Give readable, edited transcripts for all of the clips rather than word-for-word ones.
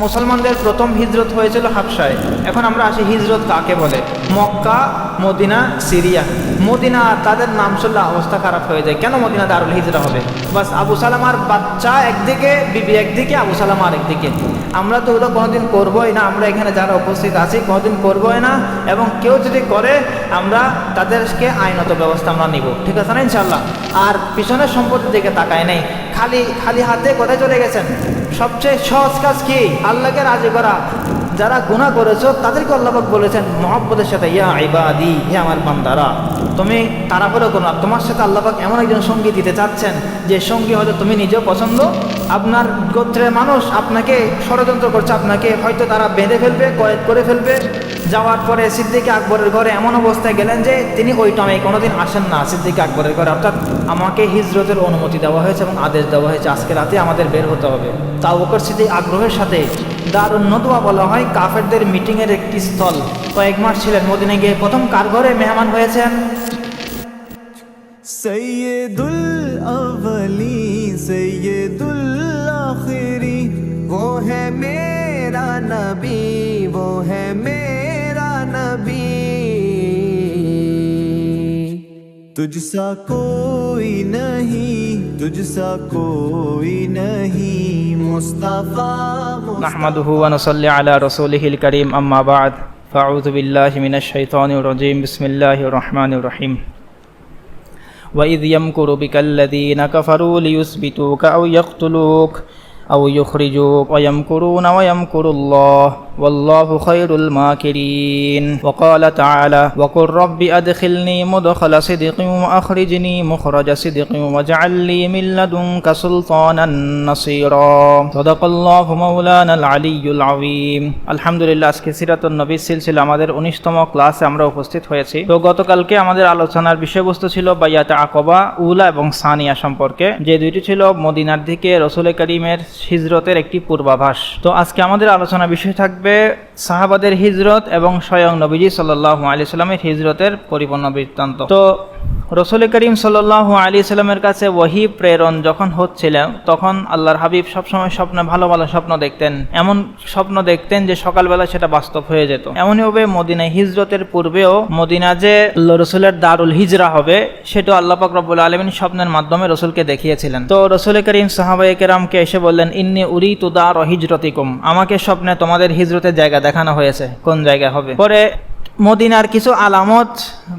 মুসলমানদের প্রথম হিজরত হয়েছিল হাবশায়। এখন আমরা আসি হিজরত কাকে বলে। Mecca, Medina, Syria. মদিনা তাদের নাম শুনলে অবস্থা খারাপ হয়ে যায়, কেন মদিনা দারুল হিজরা হবে? বাস আবু সালামার বাচ্চা একদিকে, বিবি একদিকে, আবু সালামা আরেকদিকে। আমরা তো ওগুলো কোনোদিন করবোই না, আমরা এখানে যারা উপস্থিত আছি কোনোদিন করবোই না, এবং কেউ যদি করে আমরা তাদেরকে আইনত ব্যবস্থা আমরা নিব, ঠিক আছে না ইনশাল্লাহ। আর পিছনের সম্পত্তির দিকে তাকায় নেই, খালি হাতে কোথায় চলে গেছেন? সবচেয়ে সহজ কাজ কি? আল্লাহকে রাজি করা। যারা গুনাহ করেছো তাদেরকে আল্লাহ পাক বলেছেন মহব্বতের সাথে, ইয়া ইবাদি, হে আমার বান্দারা, তুমি তাড়াহুড়ো করো না। তোমার সাথে আল্লাহ পাক এমন একজন সঙ্গী দিতে চাচ্ছেন যে সঙ্গী হয়তো তুমি নিজেও পছন্দ, আপনার গোত্রের মানুষ আপনাকে ষড়যন্ত্র করছে, আপনাকে হয়তো তারা বেঁধে ফেলবে, কয়েদ করে ফেলবে। যাওয়ার পরে সিদ্দিক আকবরের ঘরে এমন অবস্থায় গেলেন যে তিনি ওই টাইমে কোনোদিন আসেন না সিদ্দিক আকবরের ঘরে। অর্থাৎ আমাকে হিজরতের অনুমতি দেওয়া হয়েছে এবং আদেশ দেওয়া হয়েছে আজকে রাতে আমাদের বের হতে হবে। তা আবু বকর সিদ্দিক আগ্রহের সাথে, দারুন নদওয়া বলা হয় কাফেরদের মিটিংয়ের একটি স্থল, কয়েক মাস ছিলেন মদিনায় গিয়ে। প্রথম কার ঘরে মেহমান হয়েছেন? সৈয়দুল আউয়ালিন সৈয়দুল আখিরিন, वो है मेरा नबी, वो है मेरा नबी। तुझसा कोई नहीं, तुझसा कोई नहीं, मुस्तफा نحمده ونصلي على رسوله الكريم أما بعد فأعوذ بالله من الشيطان الرجيم بسم الله الرحمن الرحيم وإذ يمكر بك الذين كفروا ليثبتوك أو يقتلوك أو يخرجوك ويمكرون ويمكر الله والله خير الماكرين وقال تعالى وقل رب أدخلني مدخل صدق وأخرجني مخرج صدق واجعل لي من لدنك سلطانا نصيرا صدق الله مولانا العلي العظيم আলহামদুলিল্লাহ। আজকে সিরাতুন নবী সিলসিলা আমাদের 19তম ক্লাসে আমরা উপস্থিত হয়েছি। তো গতকালকে আমাদের আলোচনার বিষয়বস্তু ছিল বাইয়াতে আকবা উলা এবং সানিয়া সম্পর্কে, যে দুইটি ছিল মদিনার দিকে রাসূল করিমের হিজরতের একটি পূর্বাভাস। তো আজকে আমাদের আলোচনা বিষয় থাকবে সাহাবাদের হিজরত এবং স্বয়ং নবীজি সাল্লাল্লাহু আলাইহি সাল্লামের হিজরতের পরিপূর্ণ বৃত্তান্ত। তো রাসূল করিম সাল্লাল্লাহু আলাইহি সাল্লামের কাছে ওহী প্রেরণ যখন হচ্ছিল তখন আল্লাহর হাবিব সবসময় স্বপ্নে ভালো ভালো স্বপ্ন দেখতেন, এমন স্বপ্ন দেখতেন যে সকালবেলা সেটা বাস্তব হয়ে যেত। এমনইভাবে মদিনায় হিজরতের পূর্বেও মদিনা যে রাসূলের দারুল হিজরা হবে সেটা আল্লাহ পাক রব্বুল আলামিন স্বপ্নের মাধ্যমে রাসূলকে দেখিয়েছিলেন। তো রাসূল করিম সাহাবায়ে কেরামকে এসে বললেন, ইন্নী উরিতু দার হিজরতিকুম, আমাকে স্বপ্নে তোমাদের হিজরতের জায়গা দেখানো হয়েছে, কোন জায়গা হবে। পরে মদিনার কিছু আলামত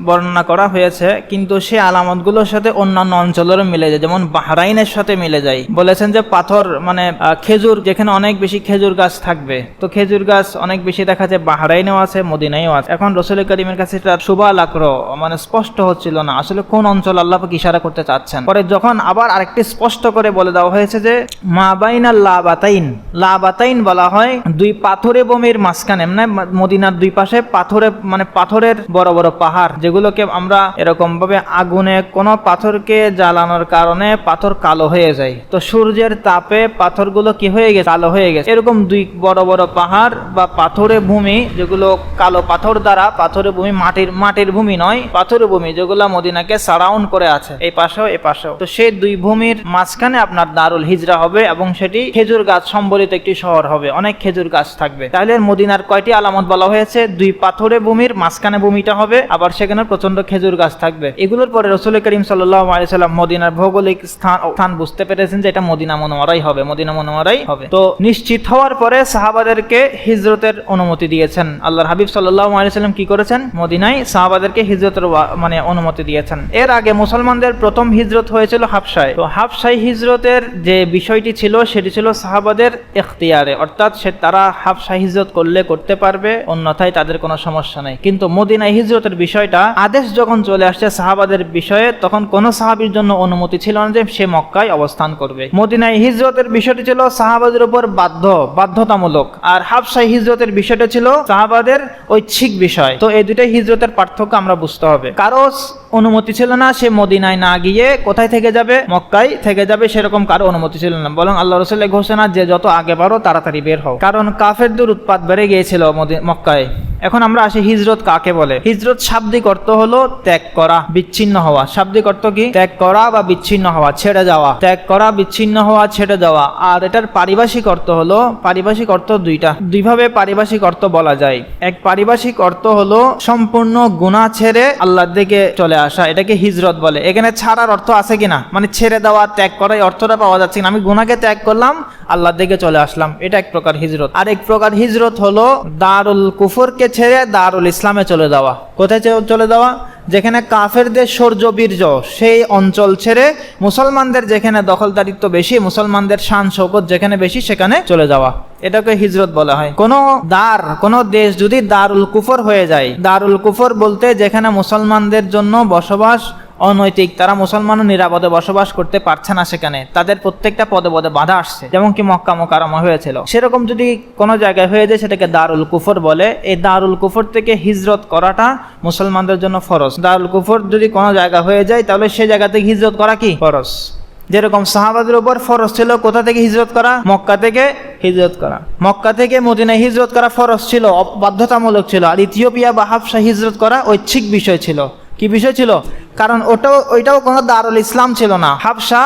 বর্ণনা করা হয়েছে, কিন্তু সেই আলামতগুলোর সাথে অন্যান্য অঞ্চলেরও মিলে যায়, যেমন বাহরাইনের সাথে মিলে যায়। বলেছেন যে পাথর মানে খেজুর, যেখানে অনেক বেশি খেজুর গাছ থাকবে, তো খেজুর গাছ অনেক বেশি দেখা যায় বাহরাইনেও আছে, মদিনায়ও আছে। এখন রাসূল করিমের কাছে এটা শুভা লাগলো, মানে স্পষ্ট হচ্ছিল না আসলে কোন অঞ্চল আল্লাহ পাক ইশারা করতে চাচ্ছেন। পরে যখন আবার আরেকটি স্পষ্ট করে বলে দেওয়া হয়েছে যে মা বাইনাল লাবাতাইন, লাবাতাইন বলা হয় দুই পাথরে বমির মাঝখানে, মানে মদিনার দুই পাশে পাথরে, মানে পাথরের বড় বড় পাহাড়, যেগুলোকে আমরা এরকম ভাবে আগুনে কোন পাথরকে জ্বালানোর কারণে পাথর কালো হয়ে যায়, তো সূর্যের তাপে পাথরগুলো কি হয়ে গেছে, কালো হয়ে গেছে। এরকম দুই বড় বড় পাহাড় বা পাথরে ভূমি, যেগুলো কালো পাথর দ্বারা, পাথরে ভূমি মাটির ভূমি নয়, পাথরে ভূমি, যেগুলো মদিনাকে সারাউন্ড করে আছে এই পাশেও এ পাশেও। তো সেই দুই ভূমির মাঝখানে আপনার দারুল হিজরা হবে এবং সেটি খেজুর গাছ সম্বলিত একটি শহর হবে, অনেক খেজুর গাছ থাকবে। তাহলে মদিনার কয়টি আলামত বলা হয়েছে? দুই পাথরে ভূমির মাঝখানে ভূমিটা হবে, আবার সেখানে প্রচন্ড খেজুর গাছ থাকবে। এগুলোর পরে রাসূল করিম সাল্লাল্লাহু আলাইহি সাল্লাম মদিনার ভৌগোলিক স্থান বুঝতে পেরেছেন যে এটা মদিনা মুনাওয়ারাই হবে, মদিনা মুনাওয়ারাই হবে। তো নিশ্চিত হওয়ার পরে সাহাবাদেরকে হিজরতের অনুমতি দিয়েছেন আল্লাহর হাবিব সাল্লাল্লাহু আলাইহি সাল্লাম। কি করেছেন? মদিনায় সাহাবাদেরকে হিজরতের মানে অনুমতি দিয়েছেন। এর আগে মুসলমানদের প্রথম হিজরত হয়েছিল হাবশায়। তো হাবশায় হিজরতের যে বিষয়টি ছিল সেটি ছিল সাহাবাদের ইখতিয়ারে, অর্থাৎ তারা হাবশায় হিজরত করলে করতে পারবে, অন্যথায় তাদের কোনো সমস্যা নাই। কিন্তু মদিনায় হিজরতের বিষয়টা আদেশ যখন চলে আসছে সাহাবাদের বিষয়ে, তখন কোন সাহাবীর জন্য অনুমতি ছিল না যে সে মক্কায় অবস্থান করবে। মদিনায় হিজরতের বিষয়টি ছিল সাহাবাদের উপর বাধ্যতামূলক, আর হাবশায় হিজরতের বিষয়টা ছিল সাহাবাদের ঐচ্ছিক বিষয়। তো এই দুইটাই হিজরতের পার্থক্য আমরা বুঝতে হবে। কারো অনুমতি ছিল না সে মদিনায় না গিয়ে কোথায় থেকে যাবে, মক্কায় থেকে যাবে, সেরকম কারো অনুমতি ছিল না। বরং আল্লাহ রাসূলের ঘোষণা যে যত আগে পারো তাড়াতাড়ি বের হও, কারণ কাফেরদের উৎপাত বেড়ে গিয়েছিল মক্কায়। এখন আমরা আসি হিজরত কাকে বলে। হিজরত শাব্দিক অর্থ হলো ত্যাগ করা, বিচ্ছিন্ন হওয়া। শাব্দিক অর্থ কি? ত্যাগ করা বা বিচ্ছিন্ন হওয়া, ছেড়ে যাওয়া। ত্যাগ করা, বিচ্ছিন্ন হওয়া, ছেড়ে যাওয়া। আর এটার পারিভাষিক অর্থ হলো, পারিভাষিক অর্থ দুইভাবে পারিভাষিক অর্থ বলা যায়। এক পারিভাষিক অর্থ হলো সম্পূর্ণ গুনাহ ছেড়ে আল্লাহর দিকে চলে আসা, এটাকে হিজরত বলে। এখানে ছাড়ার অর্থ আছে কিনা, মানে ছেড়ে দেওয়া, ত্যাগ করা, এই অর্থটা পাওয়া যাচ্ছে কিনা। আমি গুনাহকে ত্যাগ করলাম, আল্লাহর দিকে চলে আসলাম, এটা এক প্রকার হিজরত। আর এক প্রকার হিজরত হলো দারুল কুফরকে ছেড়ে দারুল ইসলামে চলে যাওয়া। কোথায় চলে যাওয়া? যেখানে কাফেরদের শৌর্য বীর্য, সেই অঞ্চল ছেড়ে মুসলমানদের যেখানে দখলদারিত্ব বেশি, মুসলমানদের শান শৌকত যেখানে বেশি, সেখানে চলে যাওয়া, এটাকে হিজরত বলা হয়। কোন দেশ যদি দারুল কুফর হয়ে যায়, দারুল কুফর বলতে যেখানে মুসলমানদের জন্য বসবাস অনৈতিক, তারা মুসলমানও নিরাপদে বসবাস করতে পারছে না, সেখানে তাদের প্রত্যেকটা পদে পদে বাধা আসছে, যেমন কি মক্কা মুকাররমা হয়েছিল। সেরকম যদি কোনো জায়গায় হয়ে যায়, সেটাকে দারুল কুফর বলে। এই দারুল কুফর থেকে হিজরত করাটা মুসলমানদের জন্য ফরজ। দারুল কুফর যদি কোনো জায়গা হয়ে যায়, তাহলে সে জায়গা থেকে হিজরত করা কি ফরজ। যেরকম সাহাবাদের উপর ফরজ ছিল কোথা থেকে হিজরত করা? মক্কা থেকে হিজরত করা। মক্কা থেকে মদিনায় হিজরত করা ফরজ ছিল, বাধ্যতামূলক ছিল। আর ইথিওপিয়া বা হাবশা হিজরত করা ঐচ্ছিক বিষয় ছিল। কি বিষয় ছিল? কারণ ওইটাও কোনো দারুল ইসলাম ছিল না, হাবশা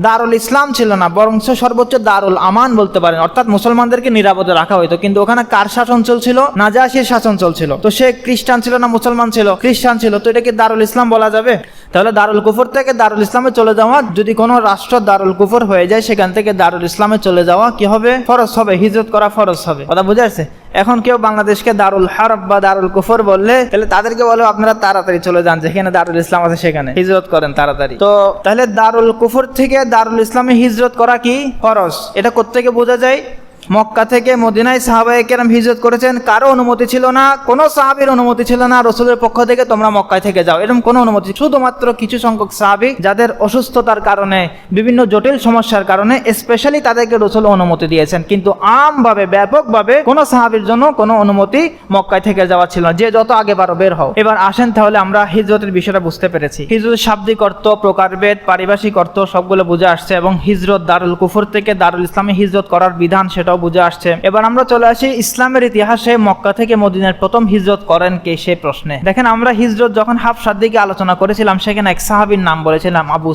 দারুল ইসলাম ছিল না, বরং সর্বোচ্চ দারুল আমান বলতে পারেন, অর্থাৎ মুসলমানদেরকে নিরাপদে রাখা হইতো। কিন্তু ওখানে কার শাসন চলছিল? নাজাশির শাসন চলছিল। তো সে খ্রিস্টান ছিল না মুসলমান ছিল? খ্রিস্টান ছিল। তো এটাকে দারুল ইসলাম বলা যাবে? তাহলে দারুল কুফর থেকে দারুল ইসলামে চলে যাওয়া, যদি কোনো রাষ্ট্র দারুল কুফর হয়ে যায়, সেখান থেকে দারুল ইসলামে চলে যাওয়া কি হবে? ফরজ হবে, হিজরত করা ফরজ হবে। কথা বুঝে আসছে? এখন কেউ বাংলাদেশকে দারুল হারব বা দারুল কুফর বললে, তাহলে তাদেরকে বলো আপনারা তাড়াতাড়ি চলে যান, যেখানে দারুল ইসলাম আছে সেখানে হিজরত করেন তাড়াতাড়ি। তো তাহলে দারুল কুফর থেকে দারুল ইসলামে হিজরত করা কি ফরজ। এটা কোত্থেকে বোঝা যায়? মক্কা থেকে মদিনায় সাহাবায়ে কেরাম হিজরত করেছেন, কারো অনুমতি ছিল না, কোনো সাহাবীর অনুমতি ছিল না রাসূলের পক্ষ থেকে তোমরা মক্কায় থেকে যাও, এরকম কোনো অনুমতি। শুধুমাত্র কিছু সংখ্যক সাহাবী যাদের অসুস্থতার কারণে, বিভিন্ন জটিল সমস্যার কারণে স্পেশালি তাদেরকে রাসূল অনুমতি দিয়েছেন, কিন্তু আমভাবে ব্যাপকভাবে কোনো সাহাবীর জন্য কোনো অনুমতি মক্কায় থেকে যাওয়া ছিল না। যে যত আগে পারো বের হও। এবার আসেন তাহলে আমরা হিজরতের বিষয়টা বুঝতে পেরেছি। হিজরত শাব্দিক অর্থ, প্রকারভেদ, পারিভাষিক অর্থ সবগুলো বুঝে আসছে, এবং হিজরত দারুল কুফর থেকে দারুল ইসলামে হিজরত করার বিধান সেটাও বুঝে আসছে। এবার আমরা চলে আসি ইসলামের ইতিহাসে মক্কা থেকে মদিনার প্রথম হিজরত করেন কে, সেই প্রশ্নে। দেখেন, আমরা হিজরত যখন হাবশার দিকে আলোচনা করেছিলাম, সেখানে এক সাহাবীর নাম বলেছিলাম আবু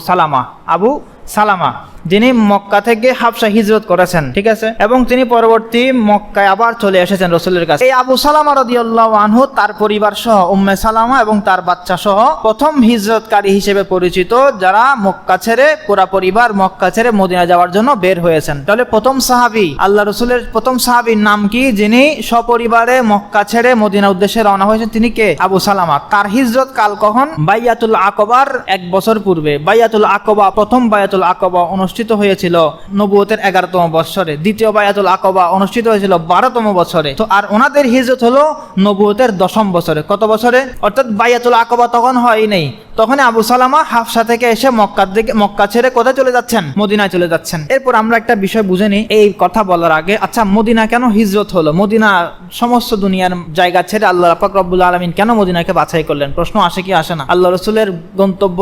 সালামা, যিনি মক্কা থেকে হাবশা হিজরত করেছেন, ঠিক আছে, এবং তিনি পরবর্তী মক্কায় আবার চলে এসেছেন রাসূলের কাছে। এই আবু সালামা রাদিয়াল্লাহু আনহু তার পরিবার সহ, উম্মে সালামা এবং তার বাচ্চা সহ প্রথম হিজরতকারী হিসেবে পরিচিত, যারা মক্কা ছেড়ে, পুরা পরিবার মক্কা ছেড়ে মদিনা যাওয়ার জন্য বের হয়েছেন। তাহলে প্রথম সাহাবী, আল্লাহ রাসূলের প্রথম সাহাবীর নাম কি? যিনি সপরিবারে মক্কা ছেড়ে মদিনা উদ্দেশ্যে রওনা হয়েছেন, তিনি কে? আবু সালামা। তার হিজরত কাল কখন? বাইয়াতুল আকবার 1 বছর পূর্বে। বাইয়াতুল আকবা, প্রথম বাইয়াতুল আকবা অনুষ্ঠিত হয়েছিল নবুয়তের 11তম বছরে। দ্বিতীয় বাইয়াতুল আকবা অনুষ্ঠিত হয়েছিল 12তম বছরে। তো আর ওনাদের হিজরত হলো নবুয়তের 10ম বছরে। কত বছরে? অর্থাৎ বাইয়াতুল আকবা তখন হয়ই নেই, তখন আবু সালামা হাবশা থেকে এসে মক্কা ছেড়ে কোথায় চলে যাচ্ছেন? মদিনায় চলে যাচ্ছেন। এরপর আমরা একটা বিষয় বুঝে নিই এই কথা বলার আগে। আচ্ছা, মদিনা কেন হিজরত হলো? মদিনা সমস্ত দুনিয়ার জায়গা ছেড়ে আল্লাহ পাক রব্বুল আলামিন কেন মদিনাকে বাছাই করলেন? প্রশ্ন আসে কি আসে না? আল্লাহ রাসূলের গন্তব্য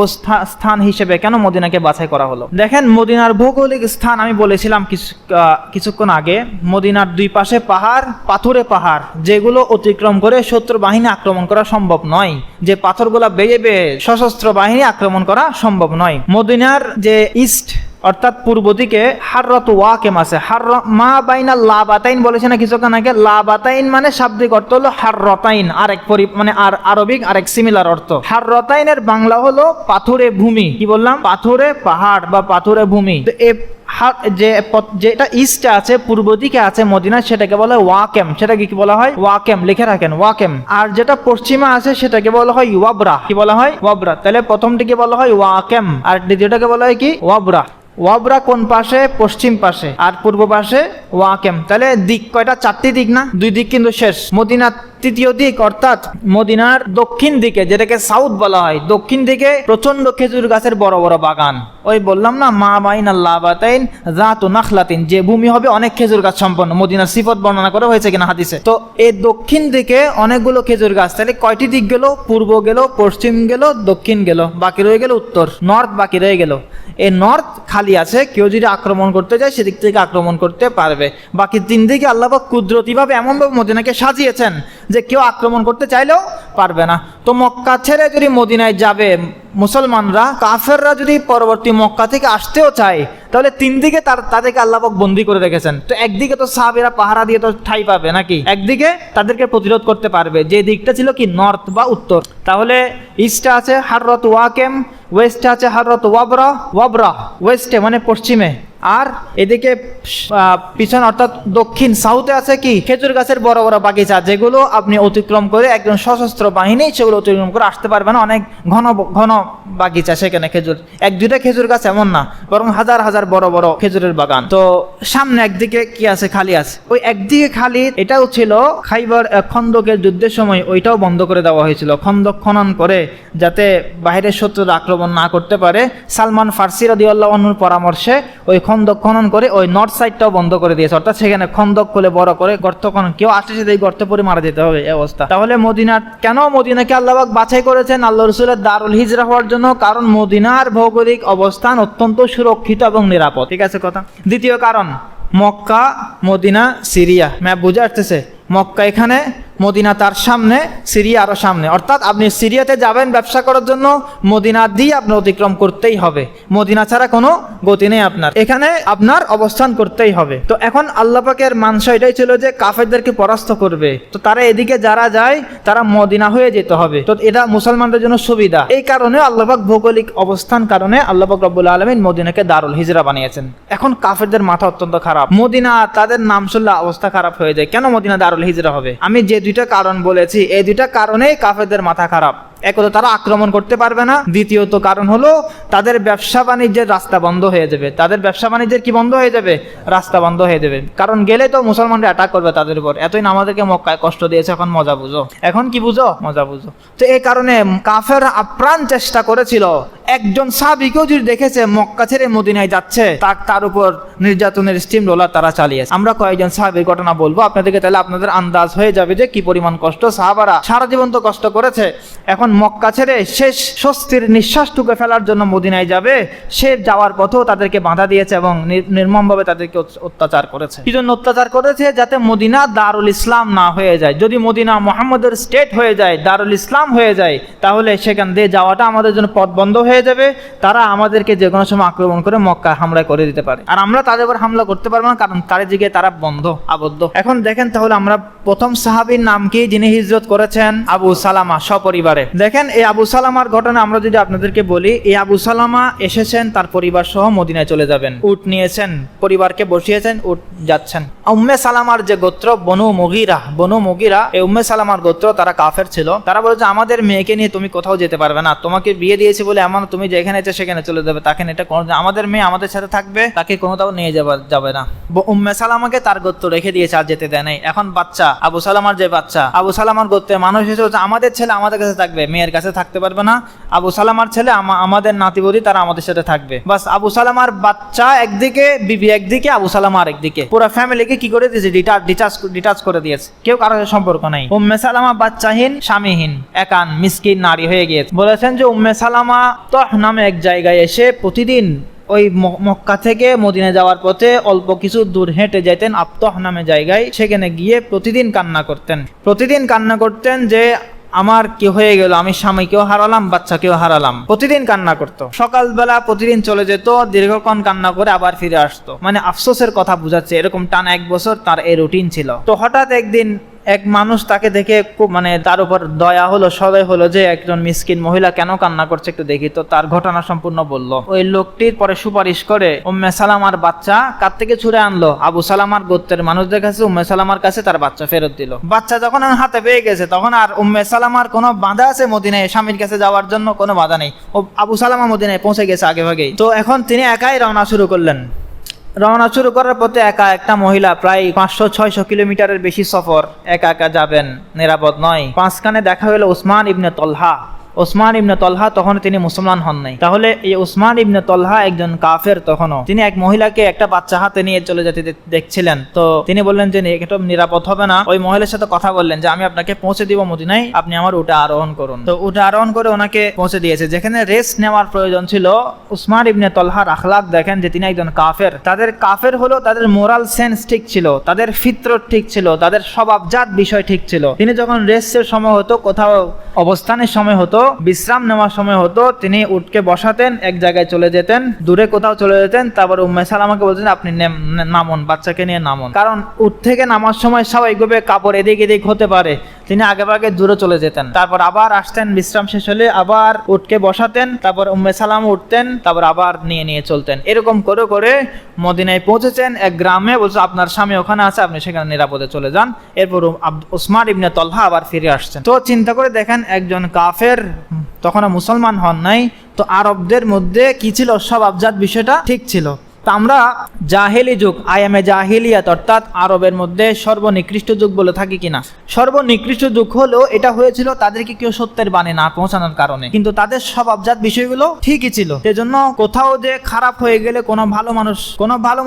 স্থান হিসেবে কেন মদিনাকে বাছাই করা হলো? দেখেন, মদিনার ভৌগোলিক স্থান আমি বলেছিলাম কিছুক্ষণ আগে, মদিনার দুই পাশে পাহাড়, পাথুরে পাহাড়, যেগুলো অতিক্রম করে শত্রু বাহিনী আক্রমণ করা সম্ভব নয়। যে পাথরগুলা বেয়ে বেয়ে সশস্ত্র বাহিনী আক্রমণ করা সম্ভব নয়। মদিনার যে ইস্ট অর্থাৎ পূর্ব দিকে হাররাত ওয়াকেম আছে। মা বাইনা লাবাতাইন বলেছে না কিছুক্ষণ আগে? লাবাতাইন মানে শাব্দিক অর্থ হলো হাররাতাইন, মানে আর আরবিক আরেক সিমিলার অর্থ। হাররাতাইনের বাংলা হলো পাথুরে ভূমি। কি বললাম? পাথুরে পাহাড় বা পাথুরে ভূমি। যেটা ইস্টে আছে, পূর্ব দিকে আছে মদিনা, সেটাকে বলা হয় ওয়াকেম। সেটাকে কি বলা হয়? ওয়াকেম, লিখে রাখেন, ওয়াকেম। আর যেটা পশ্চিমে আছে সেটাকে বলা হয় ওয়াবরা। কি বলা হয়? ওয়াবরা। তাহলে প্রথমটিকে বলা হয় ওয়াকেম, আর দ্বিতীয়টাকে বলা হয় কি? ওয়াবরা। ওয়াবরা কোন পাশে? পশ্চিম পাশে। আর পূর্ব পাশে ওয়াকেম। তাহলে দিক কয়টা? 4টি দিক না? 2 দিক কিন্তু শেষ। মদিনার তৃতীয় দিক অর্থাৎ মদিনার দক্ষিণ দিকে, যেটাকে সাউথ বলা হয়, দক্ষিণ দিকে প্রচন্ড খেজুর গাছের বড় বড় বাগান। ওই বললাম না, মা বাইনা লাবাতাইন যাতু নাখলাতিন, যে ভূমি হবে অনেক খেজুর গাছ সম্পন্ন। মদিনার সিফত বর্ণনা করা হয়েছে কিনা হাদিসে। তো এই দক্ষিণ দিকে অনেকগুলো খেজুর গাছ। তাহলে কয়টি দিক গেল? পূর্ব গেল, পশ্চিম গেল, দক্ষিণ গেল, বাকি রয়ে গেল উত্তর, নর্থ বাকি রয়ে গেল। এই নর্থ খালি আছে, কেউ যদি আক্রমণ করতে যায় সেদিক থেকে আক্রমণ করতে পারবে। বাকি 3 দিকে আল্লাহ পাক কুদরতিভাবে এমনভাবে মদিনাকে সাজিয়েছেন, যে কেউ আক্রমণ করতে চাইলেও পারবে না। তো মক্কা ছেড়ে যদি মদিনায় যাবে মুসলমানরা, কাফেররা যদি পরবর্তী মক্কা থেকে আসতেও চায়, তাহলে তিন দিকে তাদেরকে আল্লাহ পাক বন্দী করে রেখেছেন। তো একদিকে তো সাহাবীরা পাহারা দিয়ে তো ঠাই পাবে নাকি, একদিকে তাদেরকে প্রতিরোধ করতে পারবে, যে দিকটা ছিল কি নর্থ বা উত্তর। তাহলে ইস্টে আছে হাররত ওয়াকেম, ওয়েস্টে আছে হাররত ওয়াবরা, ওয়েস্টে মানে পশ্চিমে, আর এদিকে পিছন অর্থাৎ দক্ষিণ সাউথে আছে কি খেজুর গাছের বড় বড় বাগিচা, যেগুলো আপনি অতিক্রম করে একজন সশস্ত্র বাহিনী সেগুলো অতিক্রম করে আসতে পারবে না। অনেক ঘন ঘন বাগিচা সেখানে, খেজুর এক দুইটা খেজুর গাছ এমন না, বরং হাজার হাজার বড় বড় খেজুরের বাগান। তো সামনে একদিকে কি আছে, খালি আছে। ওই একদিকে খালি, এটাও ছিল খাইবার খন্দকের যুদ্ধের সময় ওইটাও বন্ধ করে দেওয়া হয়েছিল, খন্দক খনন করে, যাতে বাইরের শত্রুরা আক্রমণ না করতে পারে। সালমান ফার্সি রাদিয়াল্লাহু আনহুর পরামর্শে ওই খন্দক খনন করে ওই নর্থ সাইডটাও বন্ধ করে দিয়েছে, অর্থাৎ সেখানে খন্দক খুলে বড় করে গর্ত খনন, কেউ আসে সেই গর্তে পরে মারা যেতে হবে এই অবস্থা। তাহলে মদিনাকে আল্লাহ পাক বাছাই করেছেন আল্লাহ রাসূলের দারুল হিজরা হওয়ার জন্য, কারণ মদিনার ভৌগোলিক অবস্থান অত্যন্ত সুরক্ষিত এবং নিরাপদ। ঠিক আছে কথা। দ্বিতীয় কারণ, মক্কা, মদিনা, সিরিয়া। ম্যাপ বুঝে আসতেছে? মক্কা এখানে, মদিনা তার সামনে, সিরিয়া আরো সামনে। অর্থাৎ আপনি সিরিয়াতে যাবেন ব্যবসা করার জন্য, মদিনা দিয়ে আপনার অতিক্রম করতেই হবে, মদিনা ছাড়া কোনো গতি নেই আপনার, এখানে আপনার অবস্থান করতেই হবে। তো এখন আল্লাহ পাকের মানসা এটাই ছিল যে কাফেরদেরকে পরাস্ত করবে, তো তারা এদিকে যারা যায় তারা মদিনা হয়ে যেতে হবে। তো এটা মুসলমানদের জন্য সুবিধা। এই কারণে আল্লাহ পাক ভৌগোলিক অবস্থান কারণে আল্লাহ পাক রব্বুল আলামিন মদিনাকে দারুল হিজরা বানিয়েছেন। এখন কাফেরদের মাথা অত্যন্ত খারাপ, মদিনা তাদের নাম শুনলে অবস্থা খারাপ হয়ে যায়, কেন মদিনা দারুল হিজরা হবে? আমি যে দুইটা কারণ বলেছি, এই দুইটা কারণেই কাফেরদের মাথা খারাপ। এক হলো তারা আক্রমণ করতে পারবে না, দ্বিতীয়ত কারণ হলো তাদের ব্যবসা বাণিজ্যের রাস্তা বন্ধ হয়ে যাবে। তাদের ব্যবসা বাণিজ্যের কি বন্ধ হয়ে যাবে? রাস্তা বন্ধ হয়ে যাবে, কারণ গেলে তো মুসলমানরা অ্যাটাক করবে তাদের উপর। এতই না আমাদেরকে মক্কায় কষ্ট দিয়েছে, এখন মজা বুঝো, এখন কি বুঝো? মজা বুঝো। তো এই কারণে কাফের আপ্রাণ চেষ্টা করেছিল, একজন সাহাবীকেও যদি দেখেছে মক্কা ছেড়ে মদিনায় যাচ্ছে, তার উপর নির্যাতনের স্টিম রোলার তারা চালিয়েছে। আমরা কয়েকজন সাহাবীর ঘটনা বলবো আপনাদেরকে, তাহলে আপনাদের আন্দাজ হয়ে যাবে যে কি পরিমাণ কষ্ট সাহাবারা সারা জীবন তো কষ্ট করেছে, এখন মক্কা ছেড়ে শেষ স্বস্তির নিঃশ্বাসটুকু ফেলার জন্য মদিনায় যাবে, সে যাওয়ার পথেও তাদেরকে বাধা দিয়েছে এবং নির্মমভাবে তাদেরকে অত্যাচার করেছে। কি জন্য অত্যাচার করেছে? যাতে মদিনা দারুল ইসলাম না হয়ে যায়। যদি মদিনা মুহাম্মদের স্টেট হয়ে যায়, দারুল ইসলাম হয়ে যায়, তাহলে সেখান দিয়ে যাওয়াটা আমাদের জন্য পথ বন্ধ হয়ে যাবে। তারা আমাদেরকে যে কোনো সময় আক্রমণ করে মক্কা হামলা করে দিতে পারে, আর আমরা তাদের উপর হামলা করতে পারবো না, কারণ তার দিকে তারা বন্ধ, আবদ্ধ। এখন দেখেন তাহলে আমরা প্রথম সাহাবীর নাম কি যিনি হিজরত করেছেন? আবু সালামা, সপরিবারে। দেখেন এই আবু সালামার ঘটনা আমরা যদি আপনাদেরকে বলি, এই আবু সালামা এসেছেন তার পরিবার সহ মদিনায় চলে যাবেন, উট নিয়েছেন, পরিবারকে বসিয়েছেন, উট যাচ্ছেন। উম্মে সালামার যে গোত্র বনু মুগিরা, এই উম্মে সালামার গোত্র, তারা কাফের ছিল। তারা বলেছে আমাদের মেয়েকে নিয়ে তুমি কোথাও যেতে পারবে না, তোমাকে বিয়ে দিয়েছি বলে এমন তুমি যেখানে ইচ্ছে সেখানে চলে যাবে, তাকে এটা কোনো, আমাদের মেয়ে আমাদের সাথে থাকবে, তাকে কোনোটাও নিয়ে যাবে না। উম্মে সালামাকে তার গোত্র রেখে দিয়েছে, আর যেতে দেয় নাই। এখন বাচ্চা আবু সালামার যে বাচ্চা, আবু সালামার গোত্রে মানুষ এসে আমাদের ছেলে আমাদের কাছে থাকবে, মেয়ের কাছে থাকতে পারবে না। আবু সালামার ছেলে আমাদের নাতিবতী, তারা আমাদের সাথে থাকবে। বাস আবু সালামার বাচ্চা একদিকে, বিবি একদিকে, আবু সালামা আরেকদিকে, পুরো ফ্যামিলিকে কি করে দিয়েছে? ডিটাচ করে দিয়েছে, কেউ কারোর সাথে সম্পর্ক নাই। উম্মে সালামা বাচ্চাহীন, স্বামীহীন, একান মিসকিন নারী হয়ে গিয়েছে। বলেছেন যে উম্মে সালামা তহ নামে এক জায়গায় এসে প্রতিদিন ওই মক্কা থেকে মদিনা যাওয়ার পথে অল্প কিছু দূর হেঁটে যেতেন আবতহ নামে জায়গায়, সেখানে গিয়ে প্রতিদিন কান্না করতেন যে আমার কি হয়ে গেল, আমি স্বামীকেও হারালাম, বাচ্চাকেও হারালাম। প্রতিদিন কান্না করতো, সকালবেলা প্রতিদিন চলে যেত, দীর্ঘক্ষণ কান্না করে আবার ফিরে আসতো। মানে আফসোসের কথা বুঝাচ্ছে, এরকম টানা 1 বছর তার এই রুটিন ছিল। তো হঠাৎ একদিন এক মানুষ তাকে দেখে খুব তার উপর দয়া হলো, সদয় হলো যে একজন মিসকিন মহিলা কেন কান্না করছে একটু দেখি। তো তার ঘটনা সম্পূর্ণ বলল। ওই লোকটির পরে সুপারিশ করে উম্মে সালামার বাচ্চা কার থেকে ছুড়ে আনলো? আবু সালামার গোত্রের মানুষদের কাছে, উম্মে সালামার কাছে তার বাচ্চা ফেরত দিল। বাচ্চা যখন হাতে পেয়ে গেছে, তখন আর উম্মে সালামার কোনো বাধা আছে মদিনায় স্বামীর কাছে যাওয়ার জন্য? কোনো বাধা নেই। ও আবু সালামা মদিনায় পৌঁছে গেছে আগে ভাগেই। তো এখন তিনি একাই রওনা শুরু করলেন। রওনা শুরু করার পথে একা একটা মহিলা প্রায় 500-600 কিলোমিটারের বেশি সফর একা যাবেন, নিরাপদ নয়। মাঝখানে দেখা হলো উসমান ইবনে তলহা। ওসমান ইবনে তলহা তখন তিনি মুসলমান হন নাই। তাহলে এই ওসমান ইবনে তলহা একজন কাফের তখনও। তিনি এক মহিলাকে একটা বাচ্চা হাতে নিয়ে চলে যেতে দেখছিলেন। তো তিনি বললেন যে এটা নিরাপদ হবে না। ওই মহিলার সাথে কথা বললেন যে আমি আপনাকে পৌঁছে দিব মদিনায়, আপনি আমার উটে আরোহণ করুন। তো উটে আরোহণ করে ওনাকে পৌঁছে দিয়েছে। যেখানে রেস্ট নেওয়ার প্রয়োজন ছিল, উসমান ইবনে তলহার আখলাক দেখেন যে তিনি একজন কাফের। তাদের কাফের হলো তাদের মোরাল সেন্স ঠিক ছিল, তাদের ফিতরত ঠিক ছিল, তাদের স্বভাবজাত বিষয় ঠিক ছিল। তিনি যখন রেস্টের সময় হতো, কোথাও অবস্থানের সময় হতো, বিশ্রাম নেওয়ার সময় হতো, তিনি উটকে বসাতেন, এক জায়গায় চলে যেতেন, দূরে কোথাও চলে যেতেন। তারপর উম্মে সালামাকে বলতেন আপনি নামুন, বাচ্চাকে নিয়ে নামুন। কারণ উট থেকে নামার সময় স্বাভাবিকভাবে কাপড় এদিক এদিক হতে পারে, তিনি আগে ভাগে দূরে চলে যেতেন। তারপর আবার আসতেন, বিশ্রাম শেষ হলে আবার উটকে বসাতেন, তারপর উম্মে সালামা উঠতেন, তারপর আবার নিয়ে চলতেন। এরকম করে করে মদিনায় পৌঁছেছেন। এক গ্রামে বলছে আপনার স্বামী ওখানে আছে, আপনি সেখানে নিরাপদে চলে যান। এরপর ওসমান ইবনে তলহা আবার ফিরে আসছেন। তো চিন্তা করে দেখেন, একজন কাফের তখনও মুসলমান হন নাই, তো আরবদের মধ্যে কি ছিল, স্বভাবজাত বিষয়টা ঠিক ছিল। তা আমরা জাহেলি যুগ, আয়ামে জাহিলিয়াত, অর্থাৎ আরবের মধ্যে সর্বনিকৃষ্ট যুগ বলে থাকি কিনা। সর্বনিকৃষ্ট যুগ হলো এটা হয়েছিল তাদেরকে কেউ সত্যের বাণী না পৌঁছানোর কারণে, কিন্তু তাদের স্বভাবজাত বিষয়গুলো ঠিকই ছিল। সেজন্য কোথাও যে খারাপ হয়ে গেলে কোনো ভালো